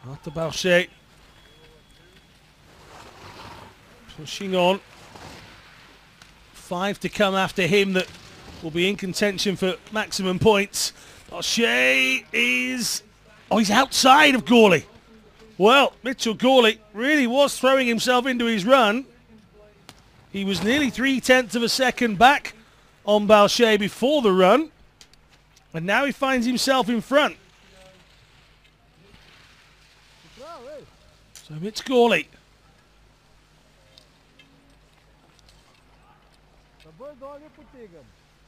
After Barchet pushing on. 5 to come after him that will be in contention for maximum points. Barchet is... oh, he's outside of Gawley. Well, Mitchell Gawley really was throwing himself into his run. He was nearly 0.3 of a second back on Barchet before the run. And now he finds himself in front. So Mitch Gawley.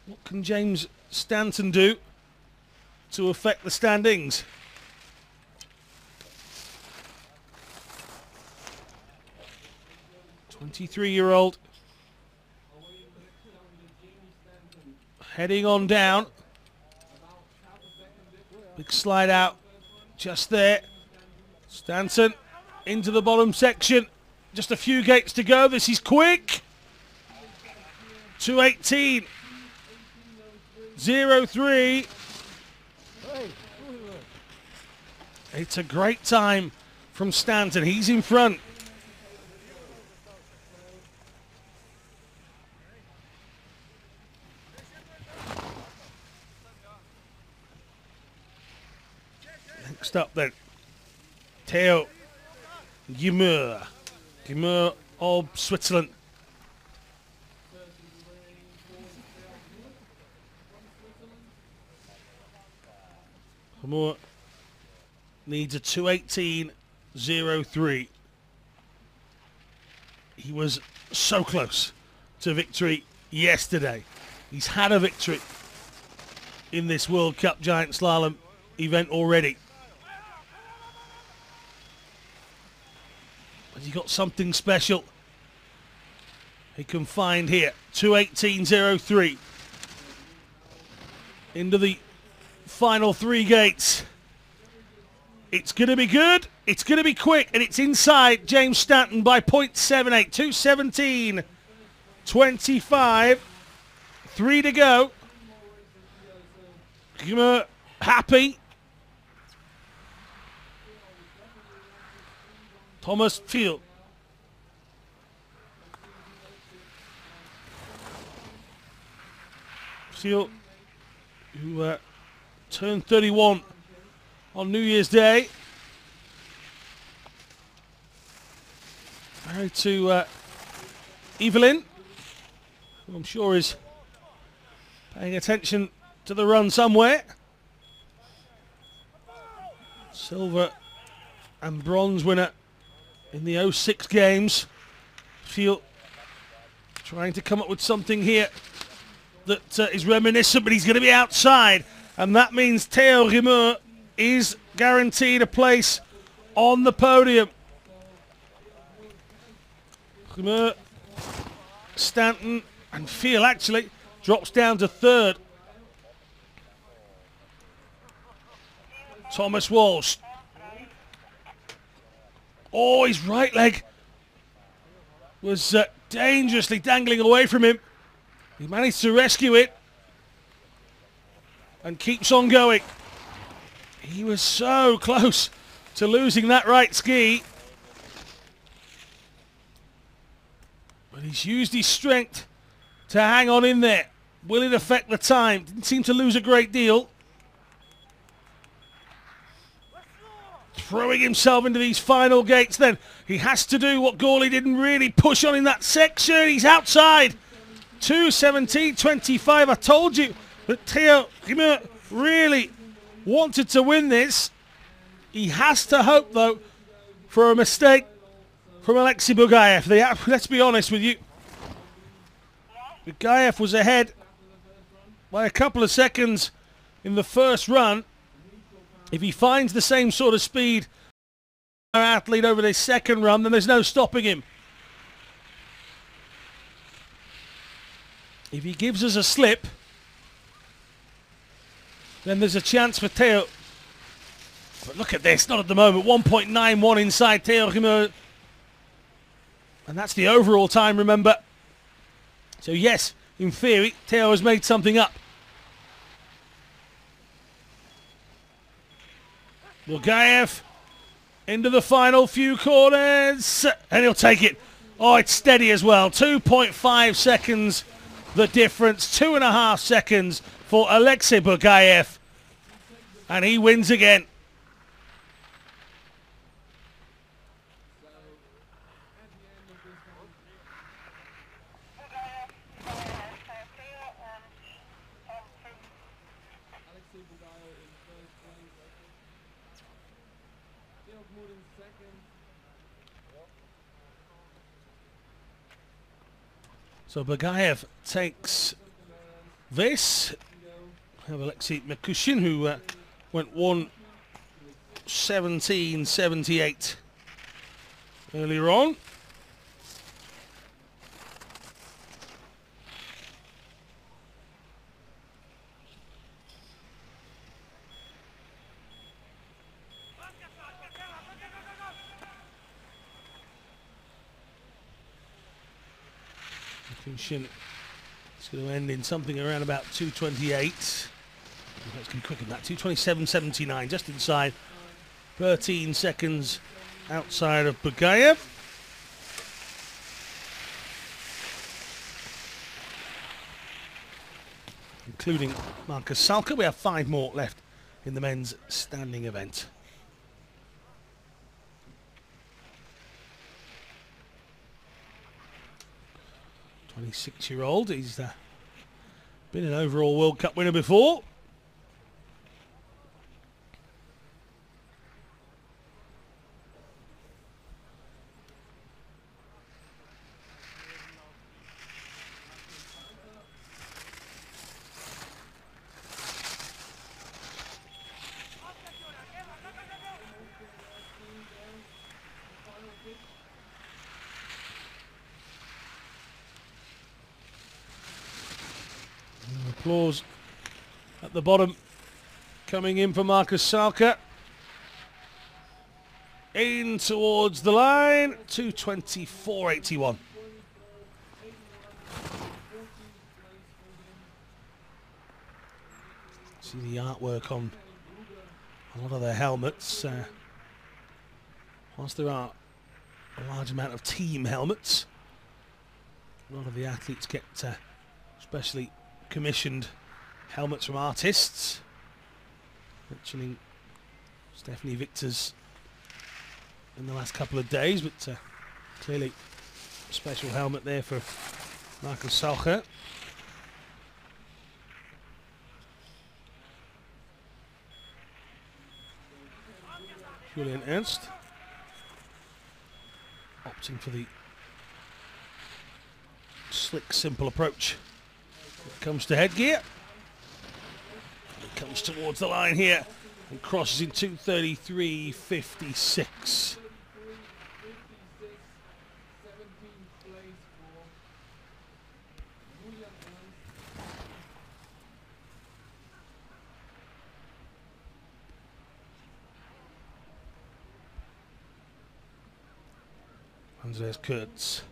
What can James Stanton do to affect the standings? "23-year-old heading on down. Big slide out just there. Stanton into the bottom section. Just a few gates to go. This is quick. 2:18.03. It's a great time from Stanton. He's in front. Next up then, Theo Gimur. Gimur of Switzerland. Gimur needs a 2:18.03. He was so close to victory yesterday. He's had a victory in this World Cup Giant Slalom event already. But he got something special he can find here. 2:18.03 into the final 3 gates. It's going to be good, it's going to be quick, and it's inside James Stanton by 0.78. 2:17.25. 3 to go. Gimur happy. Thomas Field. Field, who turned 31 on New Year's Day. Married to Evelyn, who I'm sure is paying attention to the run somewhere. Silver and bronze winner in the 06 games. Field trying to come up with something here that is reminiscent, but he's going to be outside. And that means Theo Gimur is guaranteed a place on the podium. Gimur, Stanton and Field actually drops down to 3rd. Thomas Walsh. Oh, his right leg was dangerously dangling away from him. He managed to rescue it and keeps on going. He was so close to losing that right ski. But he's used his strength to hang on in there. Will it affect the time? Didn't seem to lose a great deal. Throwing himself into these final gates then. He has to do what Gawley didn't really push on in that section. He's outside. 2:17.25. I told you that Theo Gimur really wanted to win this. He has to hope, though, for a mistake from Alexei Bugaev. Let's be honest with you. Bugaev was ahead by a couple of seconds in the first run. If he finds the same sort of speed our athlete over this second run, then there's no stopping him. If he gives us a slip, then there's a chance for Theo. But look at this, not at the moment. 1.91 inside Theo Gimur. And that's the overall time, remember. So yes, in theory, Theo has made something up. Bugaev into the final few corners. And he'll take it. Oh, it's steady as well. 2.5 seconds the difference. 2.5 seconds for Alexei Bugaev. And he wins again. So Bugaev takes this. We have Alexei Mikushin, who went 1:17.78 earlier on. Finishing, it's going to end in something around about 2:28. It's going to be quicker than that. 2:27.79, just inside. 13 seconds outside of Bugayev. Including Marcus Salka. We have 5 more left in the men's standing event. 26-year-old. He's been an overall World Cup winner before. Applause at the bottom coming in for Marcus Salka. In towards the line, 2:24.81. See the artwork on a lot of their helmets. Whilst there are a large amount of team helmets, a lot of the athletes get especially commissioned helmets from artists. Mentioning Stephanie Victor's in the last couple of days, but clearly a special helmet there for Marcus Salka. Julian Ernst opting for the slick, simple approach when it comes to headgear. It comes towards the line here and crosses in 2:33.56. And there's Kurtz,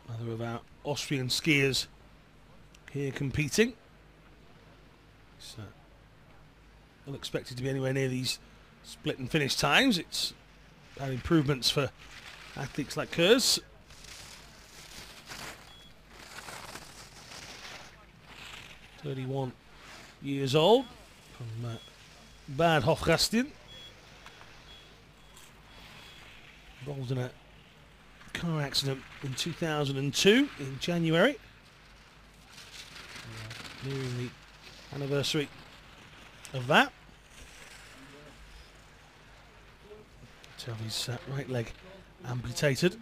another of our Austrian skiers here competing. It's not expected to be anywhere near these split and finish times. It's about improvements for athletes like Kurtz. "31 years old, from Bad Hofgasten. Involved in a car accident in 2002 in January. Nearing the anniversary of that. To have his right leg amputated.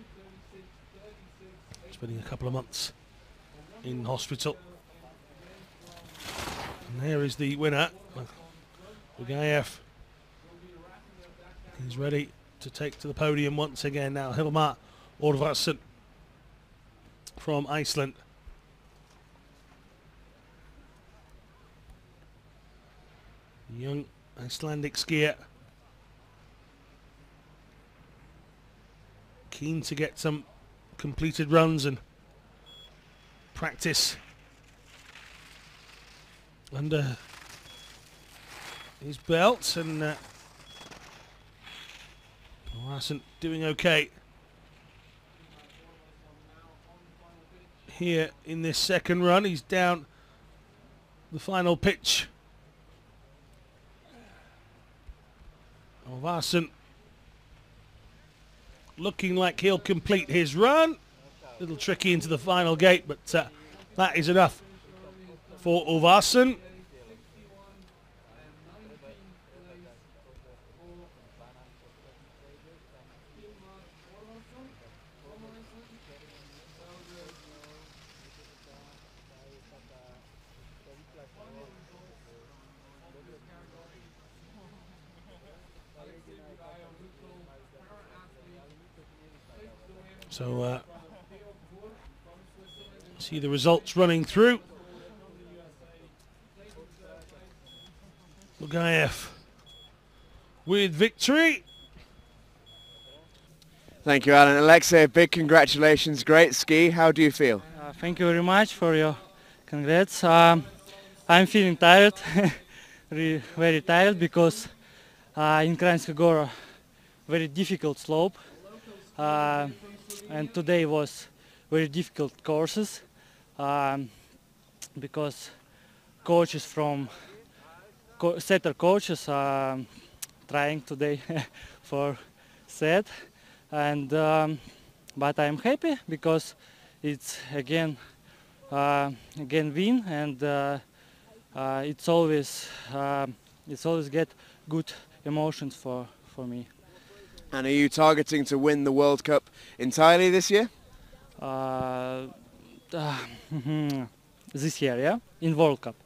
Spending a couple of months in hospital. And there is the winner, Bugayev. He's ready to take to the podium once again now. Hilmar Orvarsson from Iceland. Young Icelandic skier. Keen to get some completed runs and practice under his belt, and Orvarsson doing okay here in this second run. He's down the final pitch. Orvarsson looking like he'll complete his run. A little tricky into the final gate, but that is enough for Orvarsson. So, see the results running through. Bugayev with victory. Thank you, Alan. Alexei, big congratulations. Great ski. How do you feel? Thank you very much for your congrats. I'm feeling tired, very tired, because in Kranjska Gora, very difficult slope, and today was very difficult courses, because coaches from setter coaches are trying today for set, and but I'm happy because it's again win, and it's always get good emotions for me. And are you targeting to win the World Cup entirely this year? This year, yeah, in World Cup.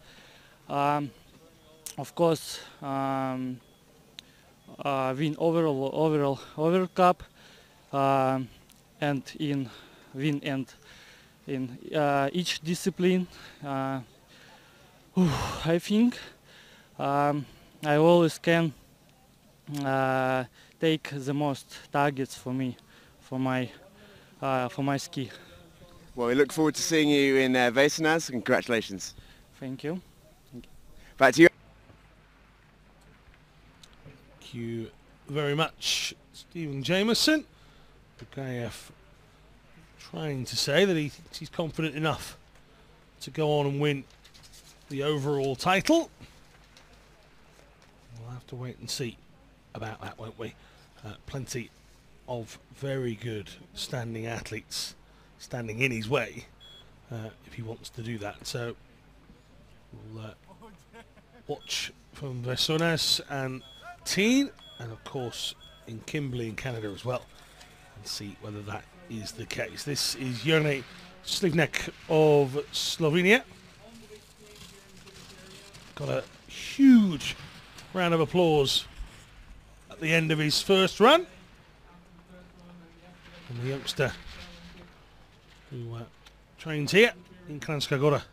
Of course, win overall cup, and win and in each discipline. I think I always can take the most targets for me, for my ski. Well, we look forward to seeing you in Vesenaz. Congratulations. Thank you. Back to you. Thank you very much, Stephen Jameson. Bukayev trying to say that he thinks he's confident enough to go on and win the overall title. We'll have to wait and see about that, won't we? Plenty of very good standing athletes standing in his way if he wants to do that. So we'll watch from Vesonas and Teen, and of course in Kimberley in Canada as well, and see whether that is the case. This is Jone Slivnek of Slovenia. Got a huge round of applause at the end of his first run. And the youngster who trains here in Kranjska Gora.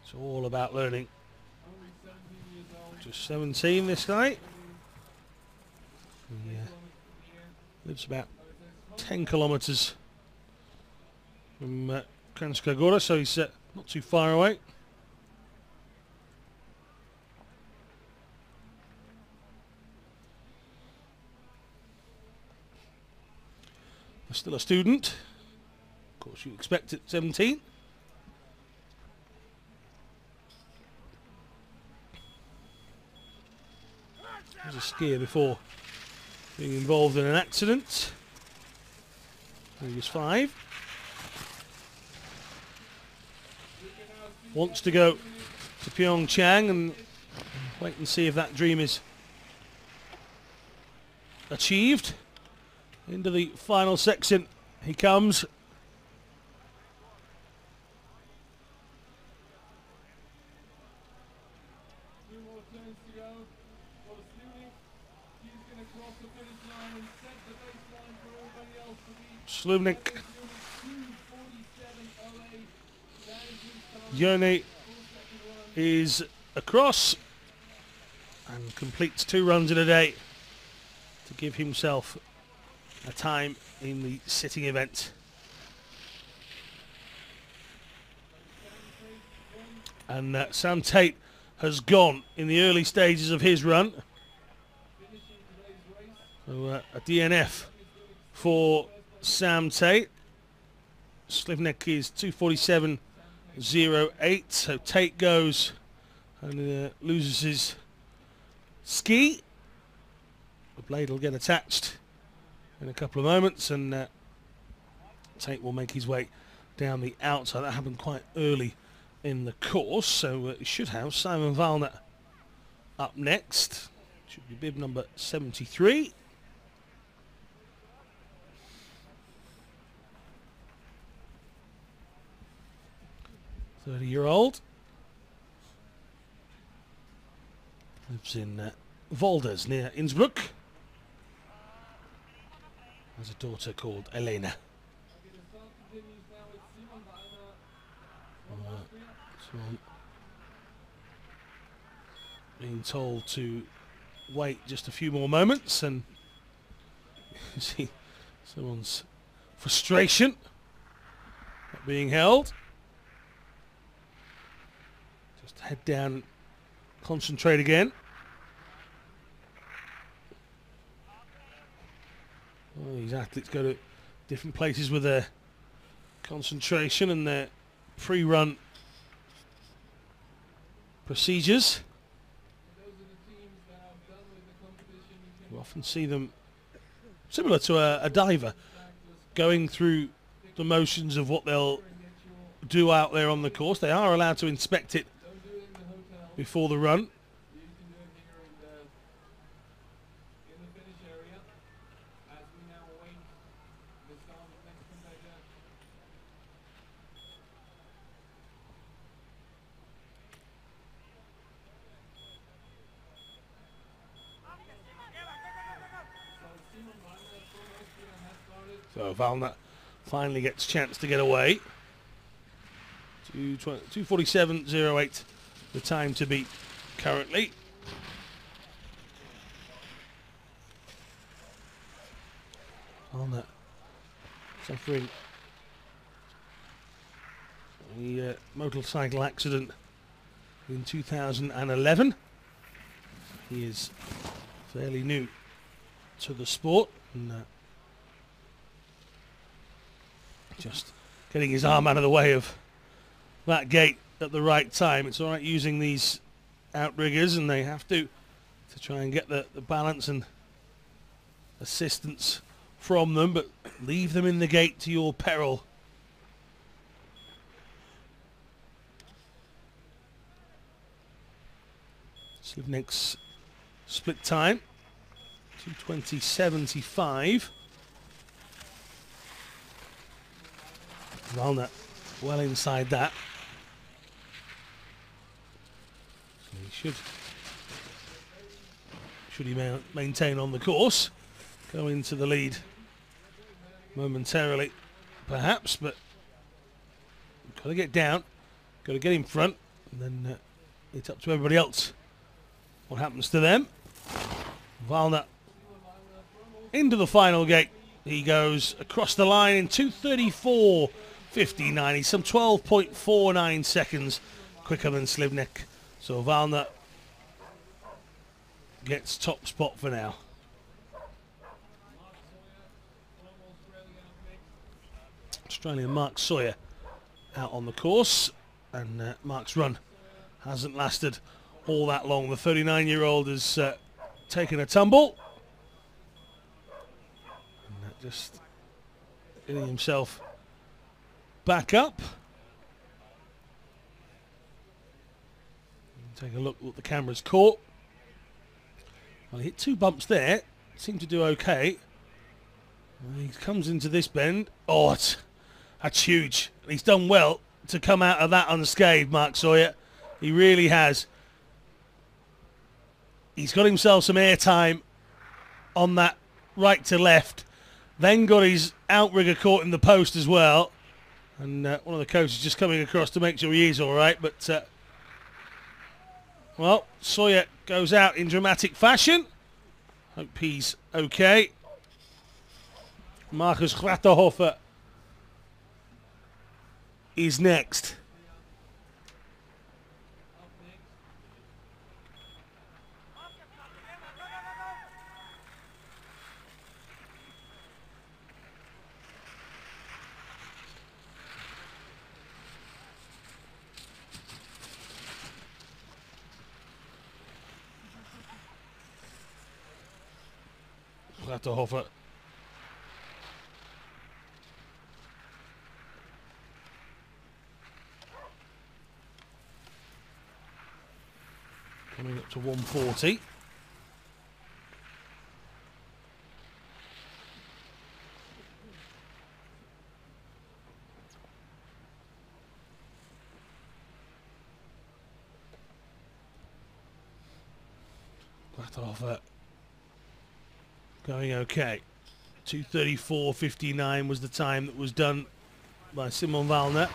It's all about learning. Just 17, this guy. He lives about 10 kilometres from Kranjska Gora, so he's not too far away. Still a student, of course you expect at 17. He was a skier before being involved in an accident. He was 5. Wants to go to PyeongChang and wait and see if that dream is achieved. Into the final section he comes. Slivnik. Jone is across and completes 2 runs in a day to give himself a time in the sitting event. And Sam Tate has gone in the early stages of his run. So a DNF for Sam Tate. Slivnek is 2:47.08, so Tate goes and loses his ski. The blade will get attached in a couple of moments, and Tate will make his way down the outside. That happened quite early in the course, so he should have Simon Valner up next. Should be bib number 73. "30-year-old lives in Volders near Innsbruck. Has a daughter called Elena. Being told to wait just a few more moments, and you see Someone's frustration not being held. Just head down, concentrate again. Well, these athletes go to different places with their concentration and their pre-run procedures. You often see them similar to a diver, going through the motions of what they'll do out there on the course. They are allowed to inspect it before the run. So Valna finally gets a chance to get away. 2:47.08 the time to beat currently. Valna suffering a motorcycle accident in 2011. He is fairly new to the sport and just getting his arm out of the way of that gate at the right time. It's all right using these outriggers, and they have to try and get the balance and assistance from them, but leave them in the gate to your peril. Slivnik's split time, 2:20.75. Valna well inside that. So should he maintain on the course, go into the lead momentarily, perhaps, but got to get down, got to get in front, and then it's up to everybody else what happens to them. Valna into the final gate. He goes across the line in 2:34.59. He's some 12.49 seconds quicker than Slivnik. So Valna gets top spot for now. Australian Mark Sawyer out on the course, and Mark's run hasn't lasted all that long. The 39-year-old has taken a tumble. Just getting himself back up. Take a look what the camera's caught. Well, he hit two bumps there. Seemed to do okay. Well, he comes into this bend. Oh, that's huge. And he's done well to come out of that unscathed, Mark Sawyer. He really has. He's got himself some airtime on that right to left. Then got his outrigger caught in the post as well. And one of the coaches just coming across to make sure he is all right. But, well, Sawyer goes out in dramatic fashion. Hope he's okay. Marcus Gratahofer is next. Gratahofer coming up to 140. Gratahofer going okay. 2:34.59 was the time that was done by Simon Valna.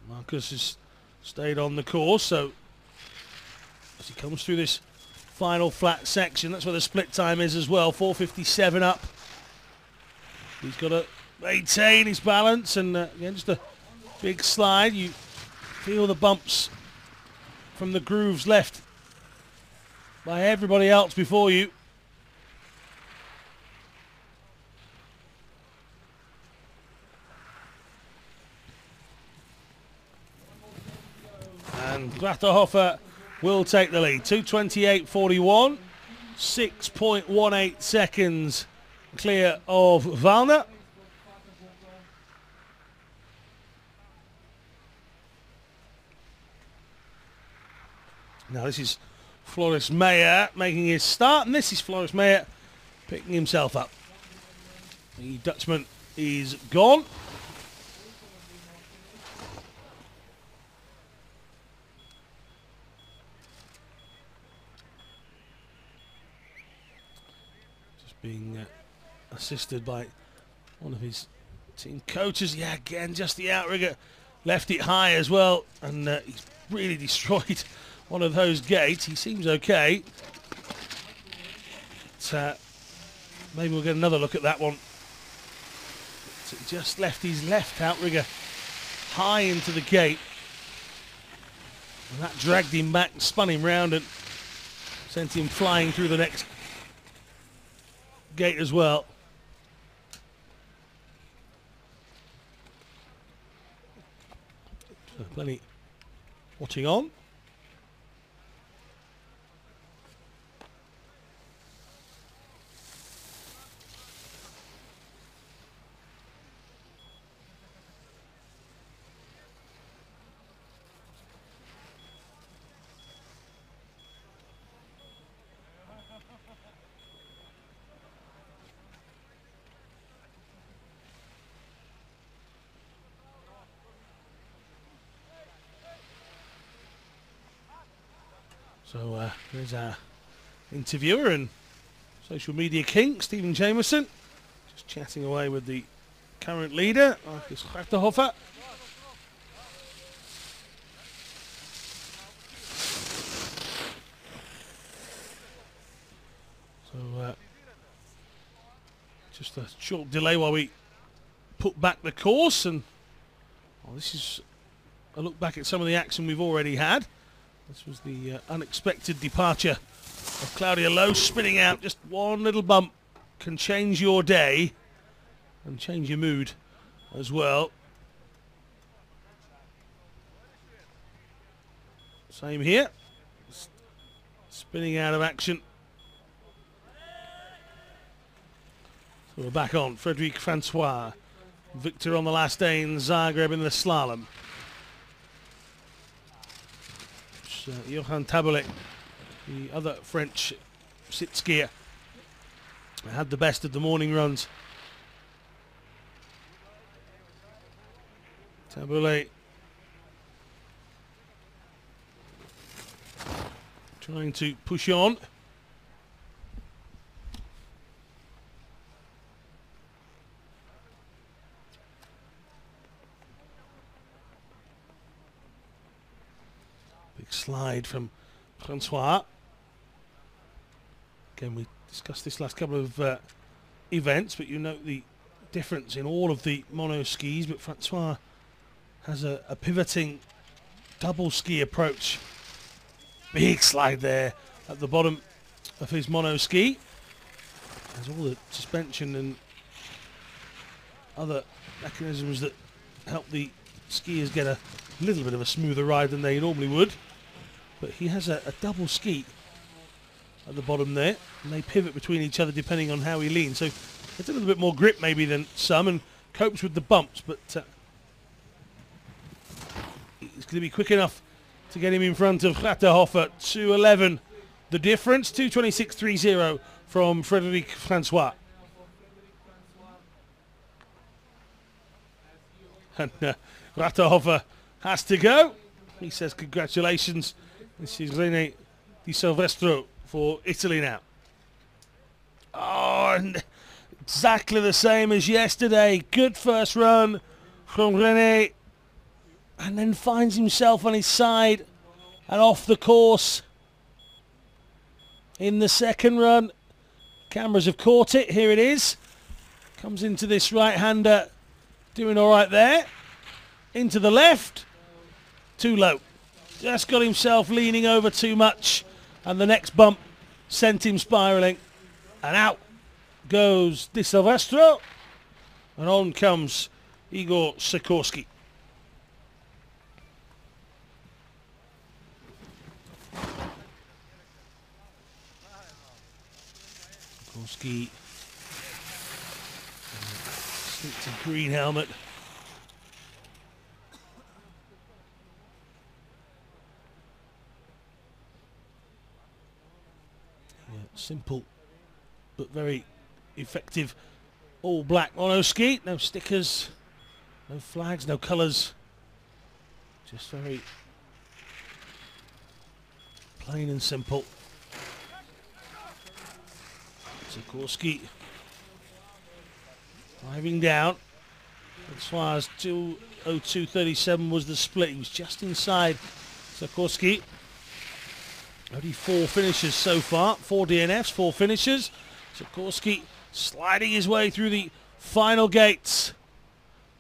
Marcus has stayed on the course, so as he comes through this final flat section. That's where the split time is as well. 4:57 up. He's got to maintain his balance, and again, just a big slide. You feel the bumps from the grooves left by everybody else before you. And Gratahofer will take the lead. 2:28.41, 6.18 seconds clear of Valner. Now this is Floris Meyer making his start, and this is Floris Meyer picking himself up. The Dutchman is gone. Just being assisted by one of his team coaches. Yeah, again, just the outrigger. Left it high as well, and he's really destroyed one of those gates. He seems okay. But, maybe we'll get another look at that one. So he just left his left outrigger high into the gate. And that dragged him back and spun him round and sent him flying through the next gate as well. So plenty watching on. So there's our interviewer and social media king, Stephen Jameson, just chatting away with the current leader, Marcus Gratahofer. So just a short delay while we put back the course, and this is a look back at some of the action we've already had. This was the unexpected departure of Claudia Lowe, spinning out. Just one little bump can change your day and change your mood as well. Same here. Spinning out of action. So we're back on. Frederic Francois, victor on the last day in Zagreb in the slalom. Johan Taboulet, the other French sit skier, had the best of the morning runs. Taboulet trying to push on. Slide from Francois. Again, we discussed this last couple of events, but you note the difference in all of the mono skis, but Francois has a pivoting double ski approach. Big slide there at the bottom of his mono ski. Has all the suspension and other mechanisms that help the skiers get a little bit of a smoother ride than they normally would. But he has a double ski at the bottom there, and they pivot between each other depending on how he leans. So it's a little bit more grip maybe than some, and copes with the bumps, but it's going to be quick enough to get him in front of Gratahofer. 2:11 the difference, 2:26.30 from Frederic Francois. And Gratahofer has to go. He says congratulations. This is René Di Silvestro for Italy now. Oh, and exactly the same as yesterday. Good first run from René. And then finds himself on his side and off the course. in the second run. Cameras have caught it. Here it is. Comes into this right-hander. Doing all right there. Into the left. Too low. Just got himself leaning over too much. And the next bump sent him spiralling. And out goes Di Silvestro. And on comes Igor Sikorsky. Sikorsky. Distinctive green helmet. Yeah, simple but very effective all black mono ski. No stickers, no flags, no colours. Just very plain and simple. Sikorsky driving down. As far as 2:02.37 was the split. He was just inside Sikorsky. Only 4 finishes so far. 4 DNFs, 4 finishes. Sikorsky sliding his way through the final gates.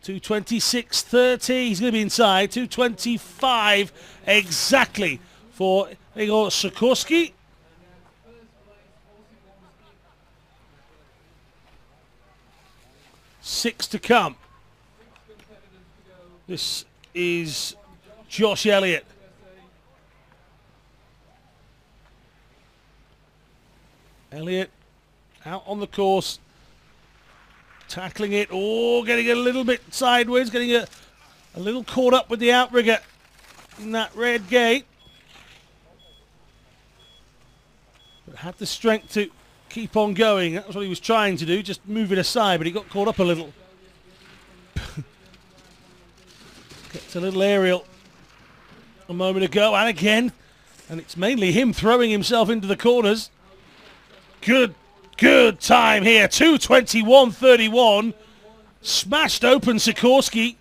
2:26.30. He's going to be inside. 2:25 exactly for Igor Sikorsky. 6 to come. This is Josh Elliott. Elliott out on the course, tackling it, getting a little bit sideways, getting a little caught up with the outrigger in that red gate. But had the strength to keep on going. That was what he was trying to do, just move it aside, but he got caught up a little. Gets a little aerial a moment ago, and again. And it's mainly him throwing himself into the corners. Good time here. 2:21.31. Smashed open Sikorsky.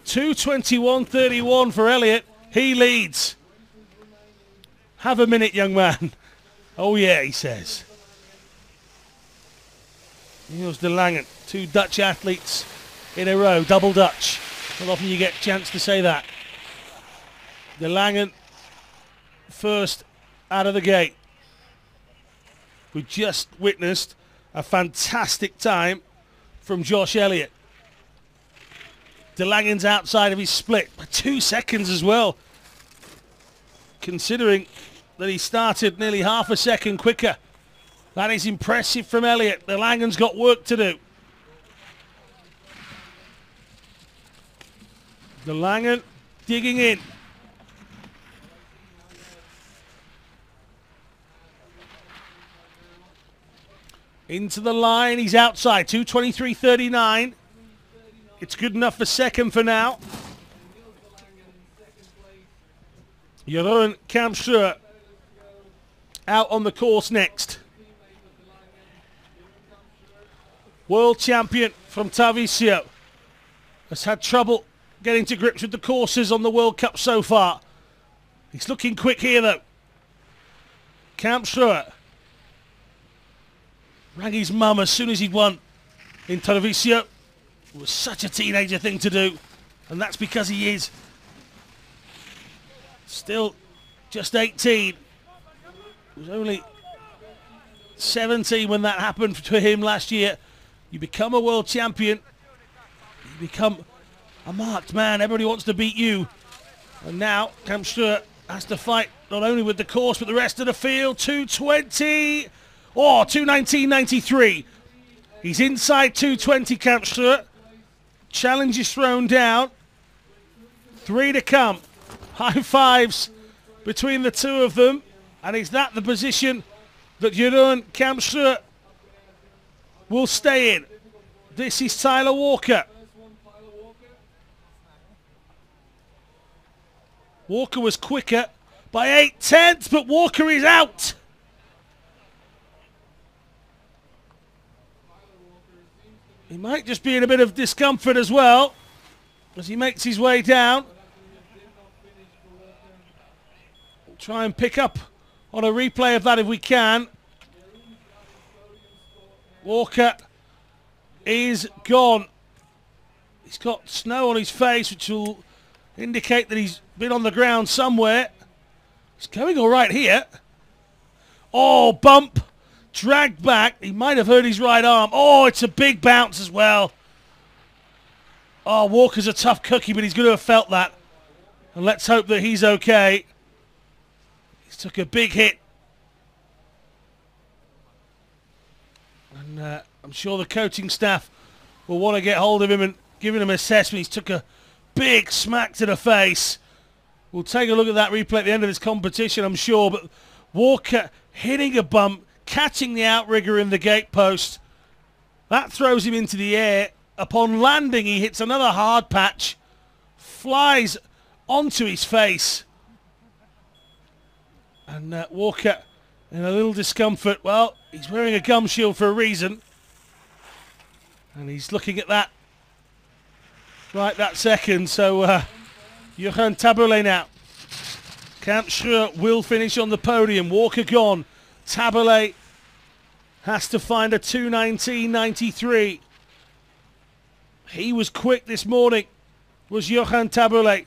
2:21.31 for Elliott. He leads. Have a minute, young man. Oh yeah, he says. Niels de Langen, 2 Dutch athletes in a row, double Dutch. Not often you get a chance to say that. De Langen first out of the gate. We just witnessed a fantastic time from Josh Elliott. De Langen's outside of his split by 2 seconds as well, considering that he started nearly half a second quicker. That is impressive from Elliott. De Langen's got work to do. De Langen digging in. Into the line, he's outside, 2:23.39. It's good enough for second for now. Jeroen Kampschreur out on the course next. World champion from Tarvisio has had trouble getting to grips with the courses on the World Cup so far. He's looking quick here though. Kampschreur rang his mum as soon as he'd won in Tarvisio. It was such a teenager thing to do, and that's because he is still just 18. He was only 17 when that happened to him last year. You become a world champion, you become a marked man. Everybody wants to beat you. And now Kampschreur has to fight not only with the course but the rest of the field. 2:20 or 2:19.93. He's inside 2:20, Kampschreur. Challenge is thrown down. 3 to come. High fives between the two of them. And is that the position that Jeroen Kampschreur will stay in? This is Tyler Walker. Walker was quicker by 8/10, but Walker is out. He might just be in a bit of discomfort as well as he makes his way down. Try and pick up on a replay of that if we can. Walker is gone. He's got snow on his face, which will indicate that he's been on the ground somewhere. He's going all right here. Oh, bump. Dragged back. He might have hurt his right arm. Oh, it's a big bounce as well. Oh, Walker's a tough cookie, but he's going to have felt that. And let's hope that he's okay. He took a big hit. And I'm sure the coaching staff will want to get hold of him and give him an assessment. He's took a big smack to the face. We'll take a look at that replay at the end of this competition, I'm sure. But Walker hitting a bump, catching the outrigger in the gate post. That throws him into the air. Upon landing, he hits another hard patch, flies onto his face. And Walker in a little discomfort. Well, he's wearing a gum shield for a reason. And he's looking at that right that second. So Johan Taboulet now. Kampschreur will finish on the podium. Walker gone. Taboulet has to find a 2:19.93. He was quick this morning, was Johan Taboulet.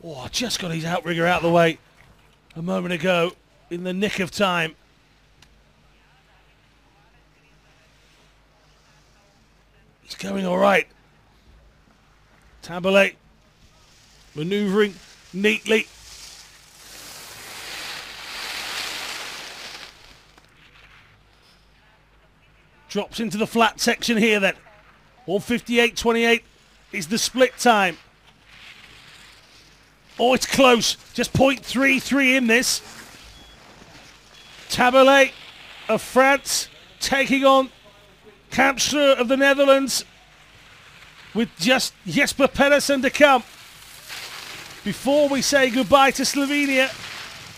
Oh, just got his outrigger out of the way a moment ago in the nick of time. He's going all right. Taboulet manoeuvring neatly. Drops into the flat section here then. 1:58.28 is the split time. Oh, it's close. Just 0.33 in this. Taboulet of France taking on Kampschreur of the Netherlands with just Jesper Pedersen to come. Before we say goodbye to Slovenia,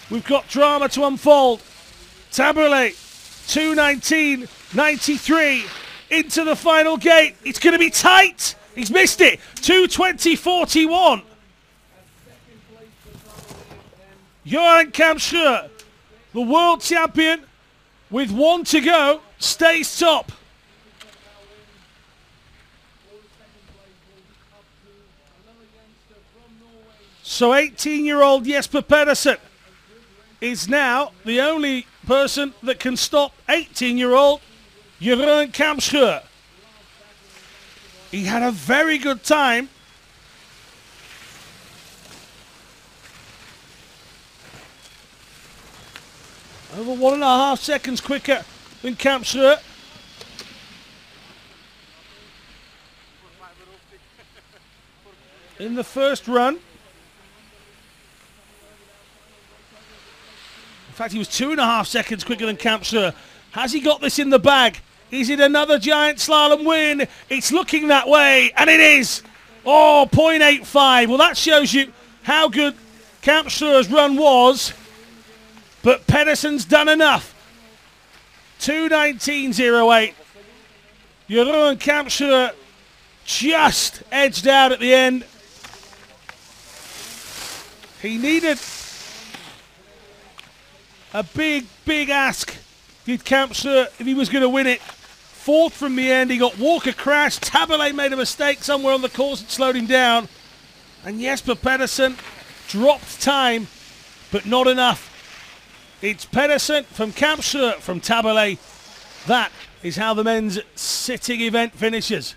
we've got drama to unfold. Taboulet, 2:19.93 into the final gate. It's going to be tight. He's missed it. 2:20.41. Johan Kampschreur, the world champion, with one to go, stays top. So 18-year-old Jesper Pedersen is now the only person that can stop 18-year-old Johan Kampschreur. He had a very good time. Over 1.5 seconds quicker than Kampschreur. In the first run. In fact, he was 2.5 seconds quicker than Kampschreur. Has he got this in the bag? Is it another Giant Slalom win? It's looking that way, and it is. Oh, 0.85. Well, that shows you how good Kampschreur's run was. But Pedersen's done enough. 2:19.08. Jeroen Kampschreur just edged out at the end. He needed a big, big ask, did Kampschreur, if he was going to win it. Fourth from the end, he got Walker crashed. Taboulet made a mistake somewhere on the course and slowed him down. And Jesper Pedersen dropped time, but not enough. It's Pedersen from Kampschreur from Taboulet. That is how the men's sitting event finishes.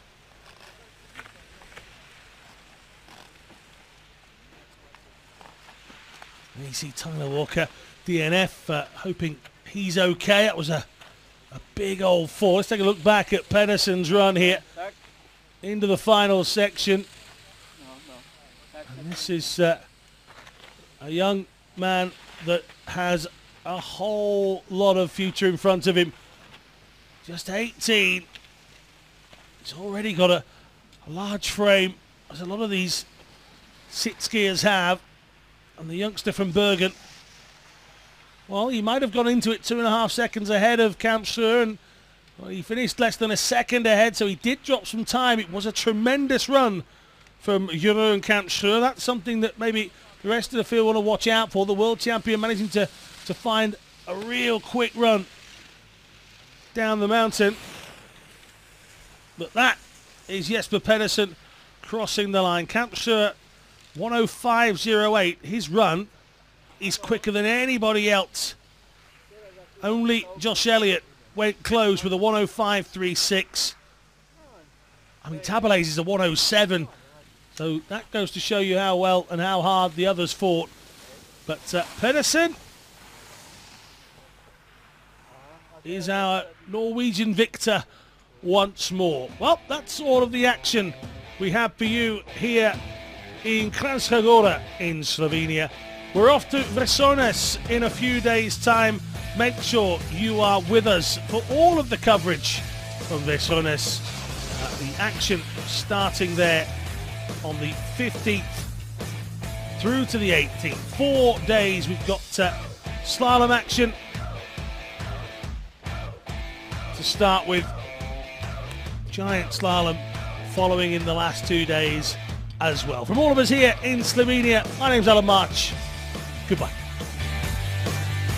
You see Tyler Walker, DNF, hoping he's okay. That was a big old fall. Let's take a look back at Pedersen's run here into the final section. And this is a young man that has a whole lot of future in front of him. Just 18. He's already got a large frame, as a lot of these sit skiers have. And the youngster from Bergen, well, he might have gone into it 2.5 seconds ahead of Kampschreur, and well, he finished less than a second ahead, so he did drop some time. It was a tremendous run from Jeroen Kampschreur. That's something that maybe the rest of the field want to watch out for. The world champion managing to find a real quick run down the mountain. But that is Jesper Pedersen crossing the line. Capture 105.08. His run is quicker than anybody else. Only Josh Elliott went close with a 105.36. I mean, Tabalays is a 107. So that goes to show you how well and how hard the others fought. But Pedersen is our Norwegian victor once more. Well, that's all of the action we have for you here in Kranjska Gora in Slovenia. We're off to Vršovec in a few days' time. Make sure you are with us for all of the coverage from Vršovec. The action starting there on the 15th through to the 18th. 4 days we've got slalom action to start with. Giant Slalom following in the last 2 days as well. From all of us here in Slovenia, my name's Alan March. Goodbye.